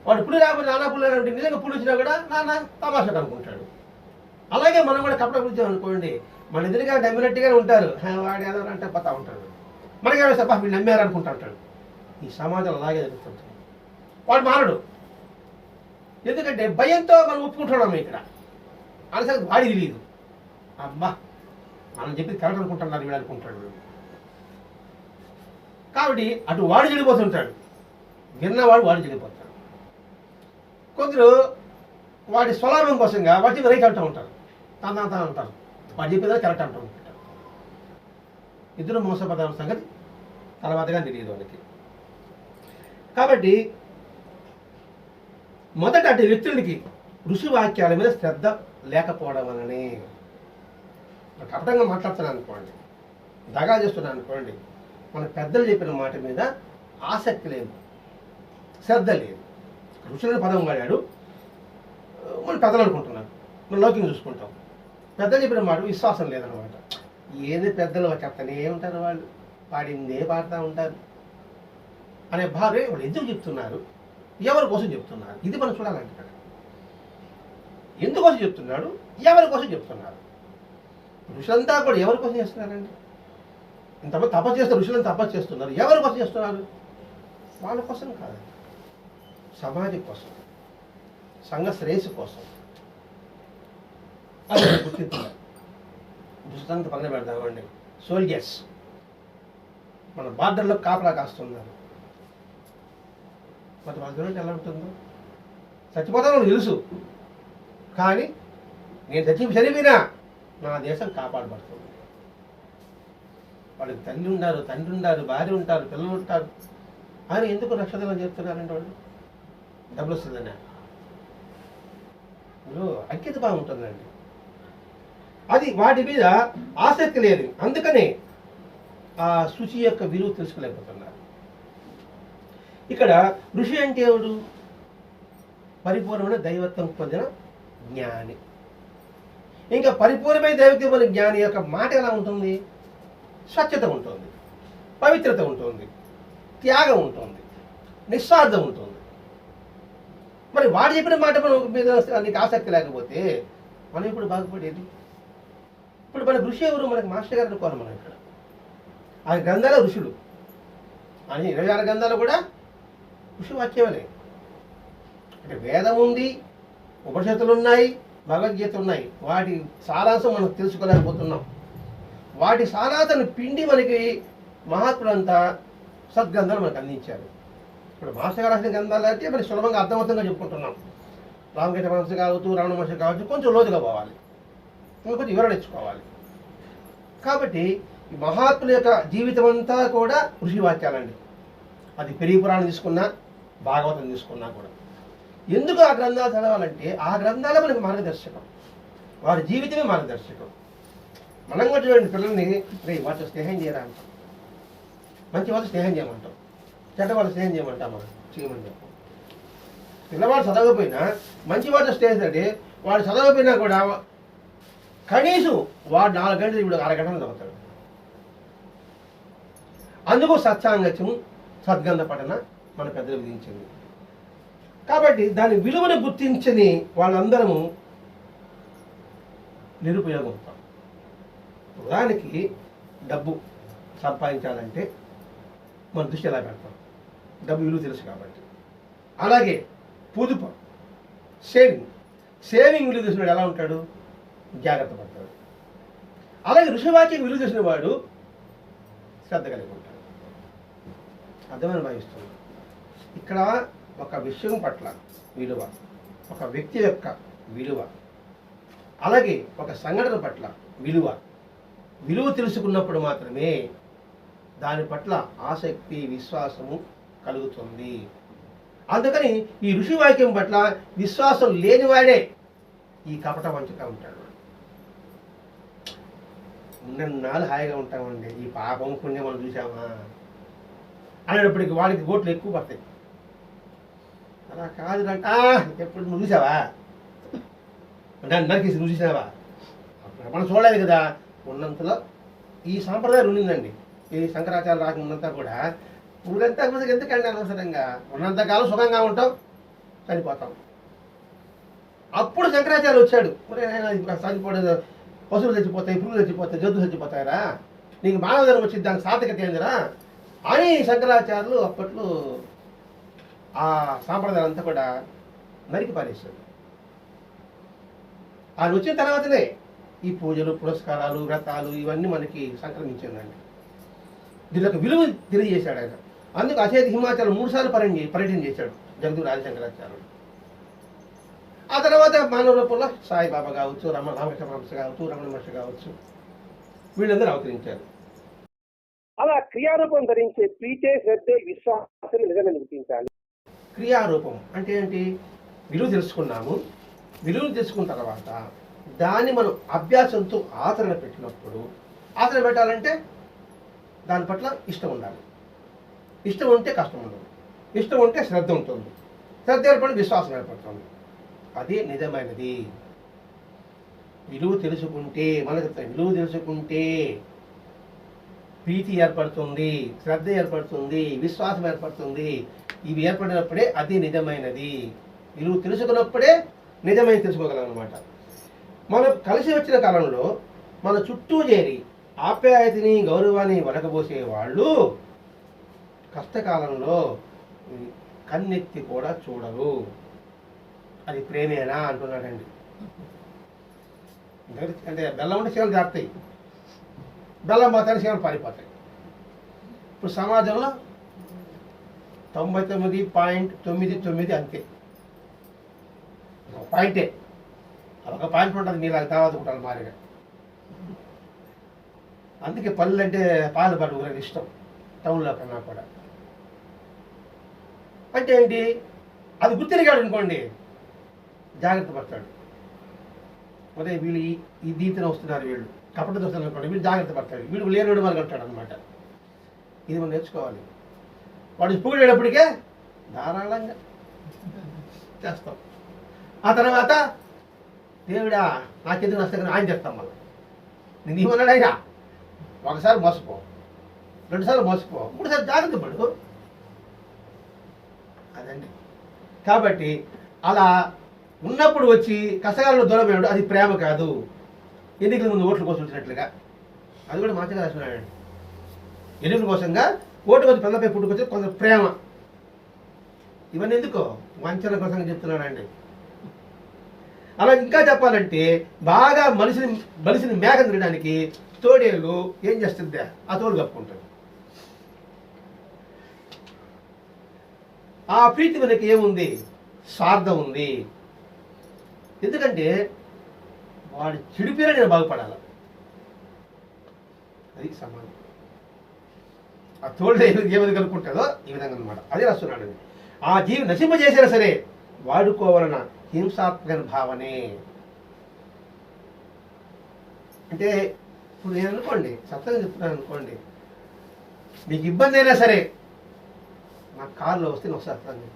వాడు పులి రాకపోతే నానా పులి అంటే నిజంగా పులి వచ్చినా కూడా నాన్న తమాషా అనుకుంటాడు. అలాగే మనం కూడా కపట గురించి అనుకోండి, మన ఎదురుగా నమ్మినట్టుగానే ఉంటారు, వాడు ఏదో అంటే పోతా ఉంటాడు, మనకేమో సభ వీళ్ళు నమ్మారు అనుకుంటా ఉంటాడు. ఈ సమాజం అలాగే జరుగుతుంటుంది. వాడు మారడు, ఎందుకంటే భయంతో మనం ఒప్పుకుంటున్నాము ఇక్కడ. అనసరికి వాడి తెలియదు, అబ్బా మనం చెప్పి కరెక్ట్ అనుకుంటున్నారు వీడు అనుకుంటాడు. కాబట్టి అటు వాడు చెడిపోతుంటాడు, విన్నవాడు వాడు చెడిపోతాడు. కొందరు వాడి స్వలాభం కోసంగా వాటి రైట్ అంటూ ఉంటారు, తాను అంటారు, వాడు చెప్పేదా కరెక్ట్ అంటూ ఉంటారు. ఇద్దరు మోసపదాల సంగతి తర్వాతగా తెలియదు వాళ్ళకి. కాబట్టి మొదట అటు వ్యక్తులకి ఋషి వాక్యాల మీద శ్రద్ధ లేకపోవడం వలనే. కపటంగా మాట్లాడుతున్నాను అనుకోండి, దగా చేస్తున్నాను అనుకోండి, మన పెద్దలు చెప్పిన మాట మీద ఆసక్తి లేదు, శ్రద్ధ లేదు. ఋషులని పదం వాడాడు, మనం పెద్దలు అనుకుంటున్నాం, మనం లౌకికం చూసుకుంటాం. పెద్దలు చెప్పిన మాట విశ్వాసం లేదనమాట. ఏది పెద్దలు చెప్తానే ఉంటారు, వాళ్ళు పాడిందే పాడుతూ ఉంటారు అనే భావే. వాళ్ళు ఎందుకు చెప్తున్నారు, ఎవరి కోసం చెప్తున్నారు, ఇది మనం చూడాలంటే ఇక్కడ. ఎందుకోసం చెప్తున్నాడు, ఎవరి కోసం చెప్తున్నారు? ఋషులంతా కూడా ఎవరి కోసం చేస్తున్నారండి? ఇంతమంది తపస్సు చేస్తే ఋషులను తపస్సు చేస్తున్నారు, ఎవరి కోసం చేస్తున్నారు? వాళ్ళ కోసం కాదు, సమాజం కోసం, సంఘ శ్రేయస్సు కోసం. అది గుర్తించాలి. ఋషులంతా పక్కన పెడదామండి. సోల్జర్స్ మన బార్డర్లో కాపలా కాస్తున్నారు, మరి వాళ్ళ గురించి ఎలా ఉంటుందో చచ్చిపోతాను తెలుసు, కానీ నేను చనిపోయినా నా దేశం కాపాడబడుతుంది. వాళ్ళకి తల్లి ఉంటారు, తండ్రి ఉంటారు, భార్య ఉంటారు, పిల్లలు ఉంటారు. ఆయన ఎందుకు రక్షణ చెప్తున్నారంటే వాళ్ళు డబ్బులు వస్తుందన్నా. ఇప్పుడు ఐక్యత బాగుంటుందండి, అది వాటి మీద ఆసక్తి లేదు. అందుకనే ఆ శుచి యొక్క విలువ తెలుసుకోలేకపోతున్నారు. ఇక్కడ ఋషి అంటే ఎవడు? పరిపూర్ణమైన దైవత్వం పొందిన జ్ఞాని. ఇంకా పరిపూర్ణమైన దైవత్వం పొందిన జ్ఞాని యొక్క మాట ఎలా ఉంటుంది? స్వచ్ఛత ఉంటుంది, పవిత్రత ఉంటుంది, త్యాగం ఉంటుంది, నిస్వార్థం ఉంటుంది. మరి వాడు చెప్పిన మాట మీద నీకు ఆసక్తి లేకపోతే మనం ఇప్పుడు బాగుపడేది. ఇప్పుడు మన ఋషి ఎవరు? మనకి మాస్టర్ గారు అనుకోవాలి మనం ఇక్కడ. ఆ గ్రంథాల ఋషులు అని 26 గ్రంథాలు కూడా ఋషి వాక్యమనే. అంటే వేదం ఉంది, ఉపనిషత్తులు ఉన్నాయి, భగవద్గీత ఉన్నాయి. వాటి సారాంశం మనం తెలుసుకోలేకపోతున్నాం. వాటి సారాంశాన్ని పిండి మనకి మహాత్ములంతా సద్గ్రంథాలు మనకు అందించారు. ఇప్పుడు మాస్టర్ గారు రాసిన గ్రంథాలు అయితే మరి సులభంగా అర్థమవుతుందిగా చెప్పుకుంటున్నాం. రామకృష్ణ మహర్షి కావచ్చు, రమణ మహర్షి కావచ్చు, కొంచెం లోతుగా పోవాలి, కొంచెం వివరణ ఇచ్చుకోవాలి. కాబట్టి ఈ మహాత్ముల యొక్క జీవితం అంతా కూడా ఋషి వాక్యాలండి. అది పెరిగి పురాణం తీసుకున్నా, భాగవతం తీసుకున్నా కూడా. ఎందుకు ఆ గ్రంథాలు చదవాలంటే ఆ గ్రంథాలే మనకి మార్గదర్శకం, వారి జీవితమే మార్గదర్శకం. మనం కూడా చూడండి, పిల్లల్ని వాటితో స్నేహం చేయరా అంటాం, మంచి వాళ్ళు స్నేహం చేయమంటాం, చెడ్డ వాళ్ళు స్నేహం చేయమంటాం, మనం చేయమని చెప్పాం. పిల్లవాడు చదవకపోయినా మంచి వాటితో స్నేహం అంటే వాడు చదవకపోయినా కూడా కనీసం వాడు 4 గంటలు ఇప్పుడు 6 గంటలు చదువుతాడు. అందుకు సత్సాంగత్యం, సద్గంధ పఠన మన పెద్దలు విధించింది. కాబట్టి దాని విలువను గుర్తించని వాళ్ళందరము నిరుపయోగం. ఉదాహరణకి డబ్బు సంపాదించాలంటే మన దృష్టి ఎలా పెడతాం? డబ్బు విలువ తెలుసు కాబట్టి. అలాగే పొదుపు, సేవింగ్ విలువ తెలిసిన వాడు ఎలా ఉంటాడు? జాగ్రత్త పడతాడు. అలాగే ఋషివాక్యం విలువ తెలిసిన వాడు శ్రద్ధ కలిగి ఉంటాడు. అర్థమైన భావిస్తుంది. ఇక్కడ ఒక విషయం పట్ల విలువ, ఒక వ్యక్తి యొక్క విలువ, అలాగే ఒక సంఘటన పట్ల విలువ తెలుసుకున్నప్పుడు మాత్రమే దాని పట్ల ఆసక్తి, విశ్వాసము కలుగుతుంది. అందుకని ఈ ఋషివాక్యం పట్ల విశ్వాసం లేనివాడే ఈ కపట వంచక ఉంటాడు. ఉన్నన్నాళ్ళు హాయిగా ఉంటామండి, ఈ పాపం పుణ్యం మనం చూసామా అనేటప్పటికి వాడికి గోట్లు ఎక్కువ పడతాయి. అలా కాదు ఎప్పుడు నువ్వు చూసావా? దాన్ని నరికేసి నువ్వు చూసావా? మనం చూడలేదు కదా. ఉన్నంతలో ఈ సాంప్రదాయం ఉండిందండి. ఈ శంకరాచార్య రాకమున్నంతా కూడా ఊరంతా ఎందుకండి అనవసరంగా ఉన్నంతకాలం సుఖంగా ఉంటాం, చనిపోతాం. అప్పుడు శంకరాచార్య వచ్చాడు. చనిపోలేదు, పశువులు చచ్చిపోతాయి, పురుగులు చచ్చిపోతాయి, జంతువులు చచ్చిపోతాయరా, నీకు మానవ ధర్మం వచ్చింది, దానికి సార్థకత ఏందిరా అని శంకరాచార్యులు అప్పట్లో ఆ సాంప్రదాయం అంతా కూడా నరికి పారేశాడు. ఆయన వచ్చిన తర్వాతనే ఈ పూజలు, పురస్కారాలు, వ్రతాలు ఇవన్నీ మనకి సంక్రమించిందండి. దీనికి విలువ తెలియజేశాడు ఆయన. అందుకు అచేత హిమాచలం 3 సార్లు పర్యటన చేశాడు జగద్గురు ఆదిశంకరాచార్యులు. ఆ తర్వాత మానవ రూపంలో సాయిబాబా కావచ్చు, రామకృష్ణ పరమహంస కావచ్చు, రమణ మహర్షి కావచ్చు, వీళ్ళందరూ అవతరించారు. అలా క్రియారూపం ధరించే ప్రీతే, శ్రద్ధే, విశ్వాసం నిజంగా గుర్తించాలి. క్రియారూపం అంటే ఏంటి? విలువ తెలుసుకున్నాము. విలువ తెలుసుకున్న తర్వాత దాన్ని మనం అభ్యాసంతో ఆచరణ పెట్టినప్పుడు, ఆచరణ పెట్టాలంటే దాని పట్ల ఇష్టం ఉండాలి. ఇష్టం ఉంటే కష్టం ఉండదు. ఇష్టం ఉంటే శ్రద్ధ ఉంటుంది. శ్రద్ధ ఏర్పడి విశ్వాసం ఏర్పడుతుంది. అదే నిజమైనది. విలువ తెలుసుకుంటే, మనకు విలువ తెలుసుకుంటే ప్రీతి ఏర్పడుతుంది, శ్రద్ధ ఏర్పడుతుంది, విశ్వాసం ఏర్పడుతుంది. ఇవి ఏర్పడినప్పుడే అది నిజమైనది. విలువ తెలుసుకున్నప్పుడే నిజమైనది తెలుసుకోగలం అన్నమాట. మనం కలిసి వచ్చిన కాలంలో మన చుట్టూ చేరి ఆప్యాయతని, గౌరవాన్ని వలకబోసే వాళ్ళు కష్టకాలంలో కన్నెత్తి కూడా చూడరు. అది ప్రేమేనా అంటున్నాడండి. అంటే బెల్లం ఉంటే సేవలు జారుతాయి, బెల్లం పోతాయి, సేవలు పారిపోతాయి. ఇప్పుడు సమాజంలో 99.99 అంతే. పాయింటే, ఒక పాయింట్ ఉంటుంది. మీరు తర్వాత ఉంటారు మారిగా. అందుకే పళ్ళు అంటే పాలు పడుకునే ఇష్టం టౌన్లో కన్నా కూడా. అంటే ఏంటి? అది గుర్తిరిగాడు అనుకోండి, జాగ్రత్త పడతాడు. అదే వీళ్ళు ఈ దీంతో వస్తున్నారు, వీళ్ళు కపటతో వస్తున్నారు అనుకోండి, వీళ్ళు జాగ్రత్త పడతాడు. వీడు లేనివాడు వాళ్ళు అంటాడు అనమాట. ఇది మనం నేర్చుకోవాలి. వాడు పూడేటప్పటికే ధారాళంగా చేస్తాం. ఆ తర్వాత దేవుడా నాకెందుకు నష్టం ఆయన చేస్తాం. మళ్ళీ నేను ఏమన్నాడు ఆయన? ఒకసారి మోసపో, 2 సార్లు మోసపో, 3 సార్లు జాగ్రత్త పడు. అదండి. కాబట్టి అలా ఉన్నప్పుడు వచ్చి కష్టకాలంలో దూరమేవాడు అది ప్రేమ కాదు. ఎన్నికల ముందు ఓట్ల కోసం వచ్చినట్లుగా అది కూడా మంచిగా రాస్తున్నాడండి. ఎన్నికల కోసంగా ఓటు వచ్చి పిల్లపై పుట్టుకొచ్చి కొంత ప్రేమ. ఇవన్నీ ఎందుకో వంచన కోసం చెప్తున్నాడండి. అలా ఇంకా చెప్పాలంటే బాగా మనిషిని మేక తినడానికి తోడేలు ఏం చేస్తుంది? ఆ తోడు కప్పుకుంటుంది. ఆ ప్రీతి మనకి ఏముంది? స్వార్థం ఉంది. ఎందుకంటే వాడు చెడిపోయినా నేను బాగుపడాలి. అది సమానం. ఆ తోడు ఏమది కలుపుకుంటుందో ఈ విధంగా అనమాట. అదే రాస్తున్నాడు. ఆ జీవి నశింపజేసినా సరే వాడుకోవాలన్న హింసాత్మక భావనే. అంటే ఇప్పుడు నేను అనుకోండి, సత్యంగా చెప్తున్నాను అనుకోండి, మీకు ఇబ్బంది అయినా సరే నా కారులో వస్తే నేను వస్తాను.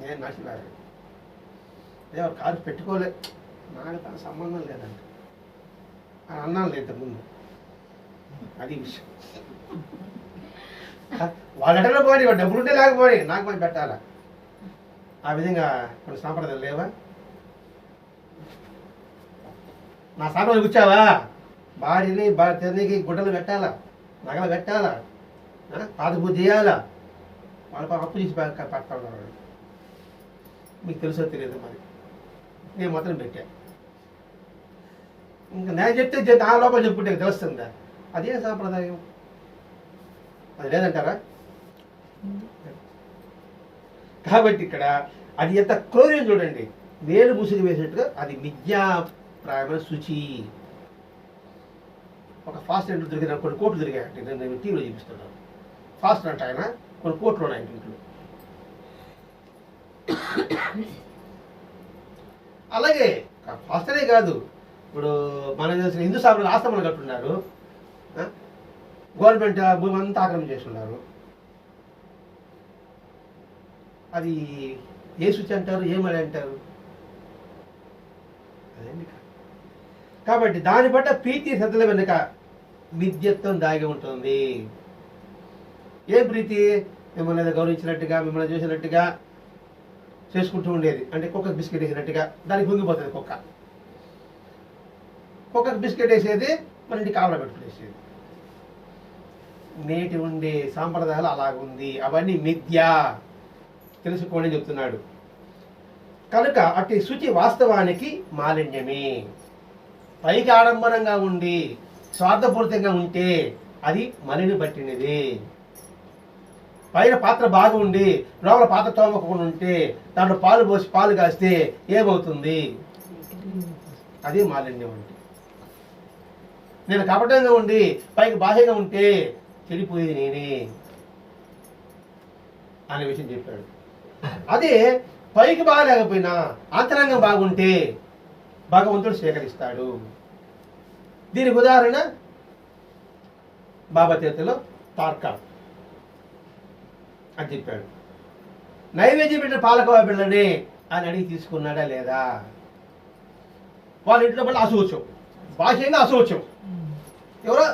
నేను నాశనాడు అదే కారు పెట్టుకోలే, నాకు తన సంబంధం లేదంట అని అన్నాను లేదు ముందు. అది విషయం. వాళ్ళు ఎటలో పోనీ, వాడు డబ్బులుంటే లేకపోయి నాకు పని పెట్టాలా? ఆ విధంగా కొన్ని సాంప్రదాయాలు లేవా? నా సాంప్రదాయం కూర్చావా భార్యని తల్లికి గుడ్డలు పెట్టాలా, నగలు పెట్టాలా, పాత పూజ చేయాలా, వాళ్ళ అప్పు చేసి పడతా ఉన్నారు. మీకు తెలుసో తెలియదు మరి, నేను మాత్రం పెట్టా. ఇంకా నేను చెప్తే ఆ లోపల చెప్పుకుంటే తెలుస్తుందా? అదే సాంప్రదాయం, అది లేదంటారా? కాబట్టి ఇక్కడ అది ఎంత క్రూర్యం చూడండి, వేలు ముసుగు వేసినట్టుగా అది మిథ్యాప్రాయమైన శుచి. ఒక ఫాస్ట్ ఎంటర్ దొరికిన కొన్ని కోట్లు దొరికాయంటే నేను టీవీలో చూపిస్తున్నాను. ఫాస్ట్ అంటే ఆయన కొన్ని కోట్లు ఉన్నాయి ఇంట్లో. అలాగే ఫాస్ట్ అనే కాదు, ఇప్పుడు మన తెలిసిన హిందూ సాగులు ఆశ్రమాలు కట్టున్నారు, గవర్నమెంట్ భూమి అంతా ఆక్రమణ చేస్తున్నారు. అది ఏ శుచి అంటారు, ఏమని అంటారు? అదేంటి. కాబట్టి దాని పట్ల ప్రీతి శ్రద్ధల వెనుక విద్యత్వం దాగి ఉంటుంది. ఏ ప్రీతి? మిమ్మల్ని గౌరవించినట్టుగా, మిమ్మల్ని చూసినట్టుగా చేసుకుంటూ ఉండేది. అంటే కుక్కకు బిస్కెట్ వేసినట్టుగా దానికి పొంగిపోతుంది. కుక్కకు బిస్కెట్ వేసేది మన ఇంటి కావల పెట్టుకునేసేది. నేటి ఉండే సాంప్రదాయాలు అలాగుంది. అవన్నీ మిథ్య, తెలుసుకోండి చెప్తున్నాడు. కనుక అట్టి శుచి వాస్తవానికి మాలిన్యమే. పైకి ఆడంబరంగా ఉండి స్వార్థపూరితంగా ఉంటే అది మలిని పట్టినది. పైన పాత్ర బాగా ఉండి లోపల పాత్ర తోమకుండా ఉంటే దాంట్లో పాలు పోసి పాలు కాస్తే ఏమవుతుంది? అది మాలిన్యం అంటే. నేను కపటంగా ఉండి పైకి బాహ్యంగా ఉంటే చెడిపోయేది నేనే అనే విషయం చెప్పాడు. అదే పైకి బాగలేకపోయినా అంతరంగం బాగుంటే భగవంతుడు స్వీకరిస్తాడు. దీనికి ఉదాహరణ బాబా చేతిలో తార్క అని చెప్పాడు. నైవేద్యం పెట్టిన పాలకోవా బిళ్ళని అని అడిగి తీసుకున్నాడా లేదా? వాళ్ళ ఇంట్లో మళ్ళీ అశోచం, బాహ్యంగా అశోచం. ఎవరో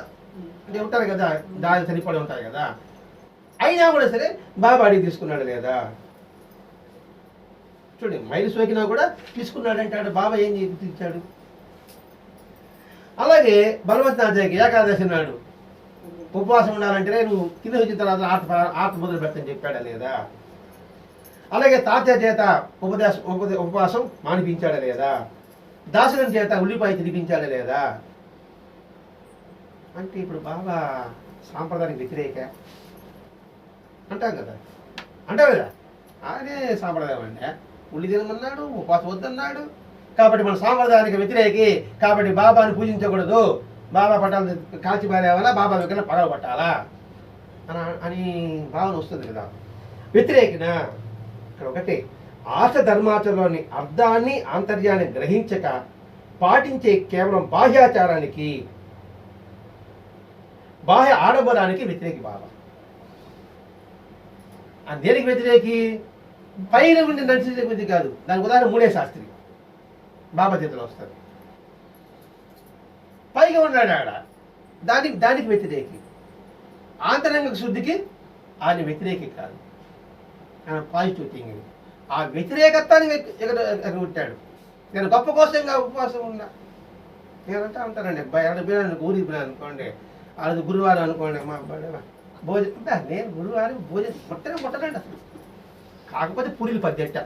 అంటే ఉంటారు కదా, దాని సరిపడి ఉంటారు కదా, అయినా కూడా సరే బాబా అడిగి తీసుకున్నాడు లేదా? చూడండి, మైలు సోకినా కూడా తీసుకున్నాడంటాడు. బాబా ఏం ఇచ్చాడు? అలాగే బలవంతాజాకి ఏకాదశి నాడు ఉపవాసం ఉండాలంటే నువ్వు కింద వచ్చిన తర్వాత ఆర్త మొదలు పెట్టని చెప్పాడా లేదా? అలాగే తాత్య చేత ఉపవాసం మానిపించాడా లేదా? దాసులం చేత ఉల్లిపాయ తినిపించాడా లేదా? అంటే ఇప్పుడు బాబా సాంప్రదాయానికి వ్యతిరేక అంటాం కదా, అంటావు కదా, అదే సాంప్రదాయం అంటే ఉల్లి తినమన్నాడు, ఉపవాసం వద్దన్నాడు. కాబట్టి మన సాంప్రదాయానికి వ్యతిరేకి. కాబట్టి బాబాని పూజించకూడదు, బాబా పట్టాలు కాల్చి పారేవాలా, బాబా దగ్గర పగల పట్టాలా అని భావన వస్తుంది కదా. వ్యతిరేకిన ఇక్కడ ఒకటి, ఆర్ష ధర్మాచరణలోని అర్థాన్ని ఆంతర్యాన్ని గ్రహించక పాటించే కేవలం బాహ్యాచారానికి, బాహ్య ఆడంబరానికి వ్యతిరేకి బాబా. దేనికి వ్యతిరేకి? పైన ఉండి నడిచే బుద్ధి కాదు. దానికి ఉదాహరణ మూడే శాస్త్రి బాబా చేతిలో వస్తారు. పైగా ఉన్నాడు ఆడ, దానికి వ్యతిరేకి. ఆంతరంగ శుద్ధికి ఆయన వ్యతిరేకి కాదు, ఆయన పాజిటివ్ థింకింగ్. ఆ వ్యతిరేకత్వాన్ని ఎగరగొట్టాడు. నేను గొప్ప కోసంగా ఉపవాసం ఉన్నా. నేనంటా ఉంటానండి, ఊరికి పోయినా అనుకోండి, అది గురువారం అనుకోండి, మా భోజనం నేను గురువారం భోజనం ముట్టనండి అసలు. కాకపోతే పూరీలు పద్దెట్ట.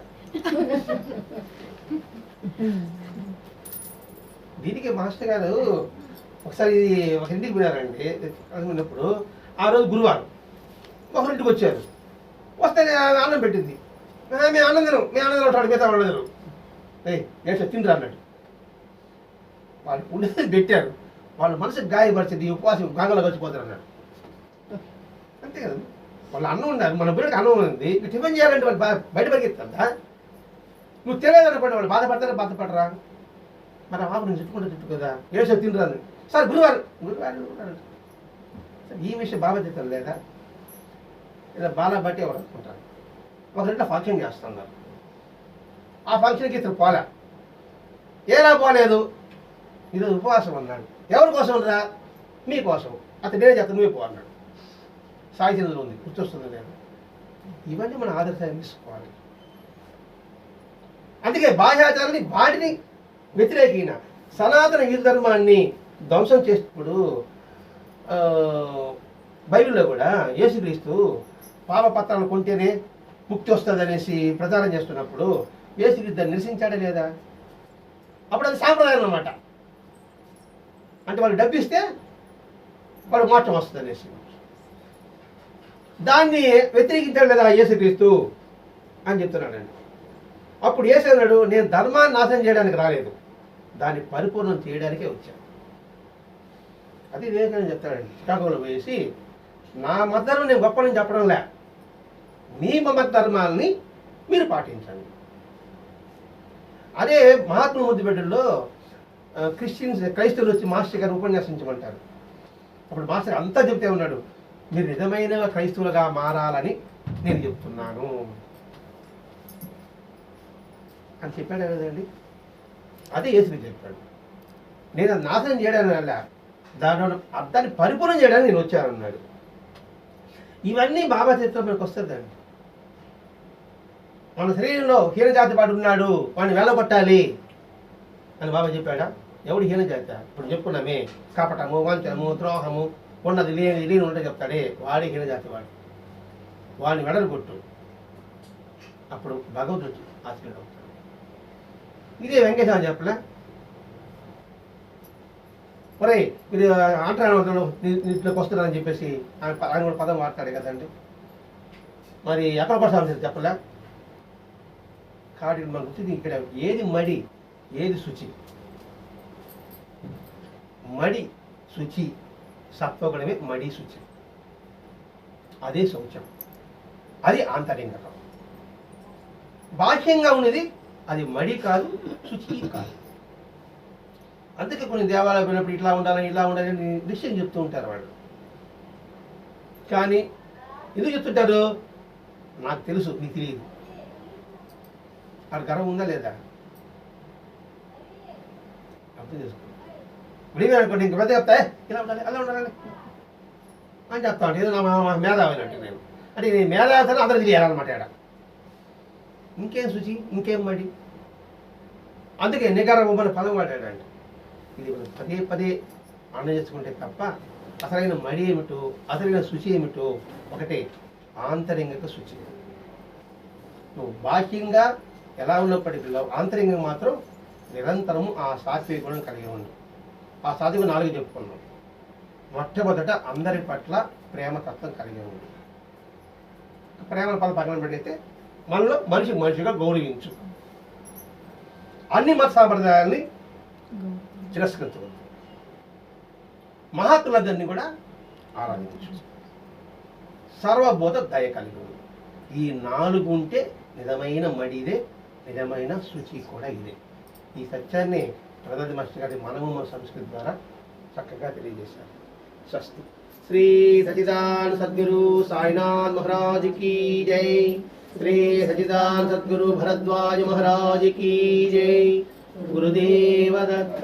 దీనికి మాస్టర్ గారు ఒకసారి ఒక ఇంటికి పోయారండి. అనుకున్నప్పుడు ఆ రోజు గురువారం ఒకరింటికి వచ్చారు. వస్తే అన్నం పెట్టింది. మేము అన్నం ఉంటాడు, మిగతా అన్నం తినం. ఏ తిండ్రు అన్నాడు. వాళ్ళు ఉండేది పెట్టారు. వాళ్ళ మనసుకు గాయపరిచింది, ఈ ఉపవాసం గంగలో కలిసిపోతారు అన్నాడు. అంతే కదా, వాళ్ళు అన్నం ఉన్నారు, మన బిడ్డకి అన్నం ఉంది, టిఫిన్ చేయాలంటే వాళ్ళు బయట పరిగెత్తుందా? నువ్వు తెలియదు అనుకోండి, వాళ్ళు బాధపడరా? మన బాబు నేను చుట్టుకుంటూ కదా, ఏసో తినరాను. సార్ గురువారం ఈ విషయం బాబా చెప్తాను లేదా? ఇలా బాగా బట్టి ఎవరు అనుకుంటారు. ఒకరింట్లో ఫంక్షన్ చేస్తున్నారు. ఆ ఫంక్షన్కి ఇతను పోలే. ఏలా పోలేదు? ఈరోజు ఉపవాసం అన్నాడు. ఎవరి కోసం రా? మీకోసం. అతను నేనే చెప్తాను, నువ్వే పో అన్నాడు. సాహిత్యంలో ఉంది, గుర్తొస్తుంది నేను. ఇవన్నీ మన ఆదర్శాన్ని తీసుకోవాలి. అందుకే బాహ్యాచారాన్ని వాటిని వ్యతిరేకిన సనాతన హిందూ ధర్మాన్ని ధ్వంసం చేసినప్పుడు ఆ, బైబిల్లో కూడా యేసుక్రీస్తు పాపపత్రాలు కొంటేనే ముక్తి వస్తుంది అనేసి ప్రచారం చేస్తున్నప్పుడు యేసుక్రీస్తు దాన్ని నిరసించాడా లేదా? అప్పుడు అది సాంప్రదాయం అన్నమాట. అంటే వాళ్ళు డబ్బిస్తే వాడు మోక్షం వస్తుంది అనేసి దాన్ని వ్యతిరేకించాడు లేదా యేసుక్రీస్తు అని చెప్తున్నాడండి. అప్పుడు యేసు అన్నాడు, నేను ధర్మాన్ని నాశనం చేయడానికి రాలేదు, దాన్ని పరిపూర్ణం చేయడానికే వచ్చాను. అది వివేకానంద చెప్తాడండి. చికాగోలో పోయేసి నా మత ధర్మం నేను గొప్ప నుంచి చెప్పడం లే, మీ మత ధర్మాలని మీరు పాటించండి. అదే మహాత్మ ముద్దుబిడ్డల్లో క్రైస్తవులు వచ్చి మాస్టర్ గారు ఉపన్యాసించమంటారు. అప్పుడు మాస్టర్ అంతా చెప్తే ఉన్నాడు, మీరు నిజమైన క్రైస్తవులుగా మారాలని నేను చెప్తున్నాను అని చెప్పాడు కదండి. అదే యేసుని చెప్పాడు, నేను అది నాశనం చేయడానికి వల్ల దాని అర్థాన్ని పరిపూర్ణం చేయడానికి నేను వచ్చానన్నాడు. ఇవన్నీ బాబా చేతిలో మనకు వస్తుందండి. మన శరీరంలో హీనజాతి వాడు ఉన్నాడు, వాడిని వెళ్ళగొట్టాలి అని బాబా చెప్పాడా? ఎవడు హీనజాతి? ఇప్పుడు చెప్పుకున్నామే, కపటము, వంచనము, ద్రోహము, ఉన్నది లేని ఉంటే చెప్తాడే, వాడే హీనజాతి వాడు. వాడిని వెడలగొట్టు, అప్పుడు భగవద్గీత ఆశ్రయం అవుతాడు. ఇదే వెంకటేశ్వర చెప్పలే, ఒరే మీరు ఆంధ్రాలో నీటిలోకి వస్తున్నారని చెప్పేసి ఆయన కూడా పదం వాడతాడు కదండి. మరి ఎక్కడ పడతామని చెప్పలే. కాబట్టి మనకు వచ్చింది ఇక్కడ ఏది మడి ఏది శుచి? మడి శుచి, సత్వగుణమే మడి శుచి, అదే శౌచం, అది ఆంతరింగకం. బాహ్యంగా ఉన్నది అది మడి కాదు, శుచి కాదు. అందుకే కొన్ని దేవాలయం పోయినప్పుడు ఇట్లా ఉండాలని ఇలా ఉండాలని విషయం చెప్తూ ఉంటారు వాళ్ళు. కానీ ఎందుకు చెప్తుంటారు? నాకు తెలుసు, నీకు తెలియదు. అది గర్వం ఉందా లేదా అర్థం చేసుకో. ఇప్పుడు అనుకోండి, ఇంక పెద్ద చెప్తా ఇలా ఉండాలి అలా ఉండాలి అని చెప్తా అంటే ఏదో నా మేధావి అంటే నేను అంటే నేను మేధావితను అందరికి తెలియాలన్నమాట. ఆడ ఇంకేం శుచి, ఇంకేం మడి. అందుకే నిగర్వం అనే పదం వాడాడంటే ఇది పదే పదే అన్నం చేసుకుంటే తప్ప అసలైన మడి ఏమిటో, అసలైన శుచి ఏమిటో ఒకటే, ఆంతరింగిక శుచి. నువ్వు బాహ్యంగా ఎలా ఉన్నప్పటికీ ఆంతరింగం మాత్రం నిరంతరము ఆ సాత్విక గుణం కలిగి ఉంది. ఆ సాత్విక 4 చెప్పుకున్నాం. మొట్టమొదట అందరి పట్ల ప్రేమతత్వం కలిగి ఉంది. ప్రేమ పదం పక్కన పెడితే మనలో మనిషిగా గౌరవించు, అన్ని మత సాంప్రదాయాల్ని తిరస్కరించవద్దు, మహాత్ములందరినీ కూడా ఆరాధించు, సర్వబోధ దయ కలిగి ఉంది. ఈ 4 ఉంటే నిజమైన మడిదే, నిజమైన శుచి కూడా ఇదే. ఈ సత్యాన్ని ప్రదర్శి మాస్టర్ గారి మనము మన సంస్కృతి ద్వారా చక్కగా తెలియజేశారు. స్వస్తి. శ్రీ సచిదానంద సద్గురు సాయినాథ్ మహారాజ్ की जय. श्री सच्चिदानंद सद्गुरु भरद्वाज महाराज की जय. गुरुदेव दत्त.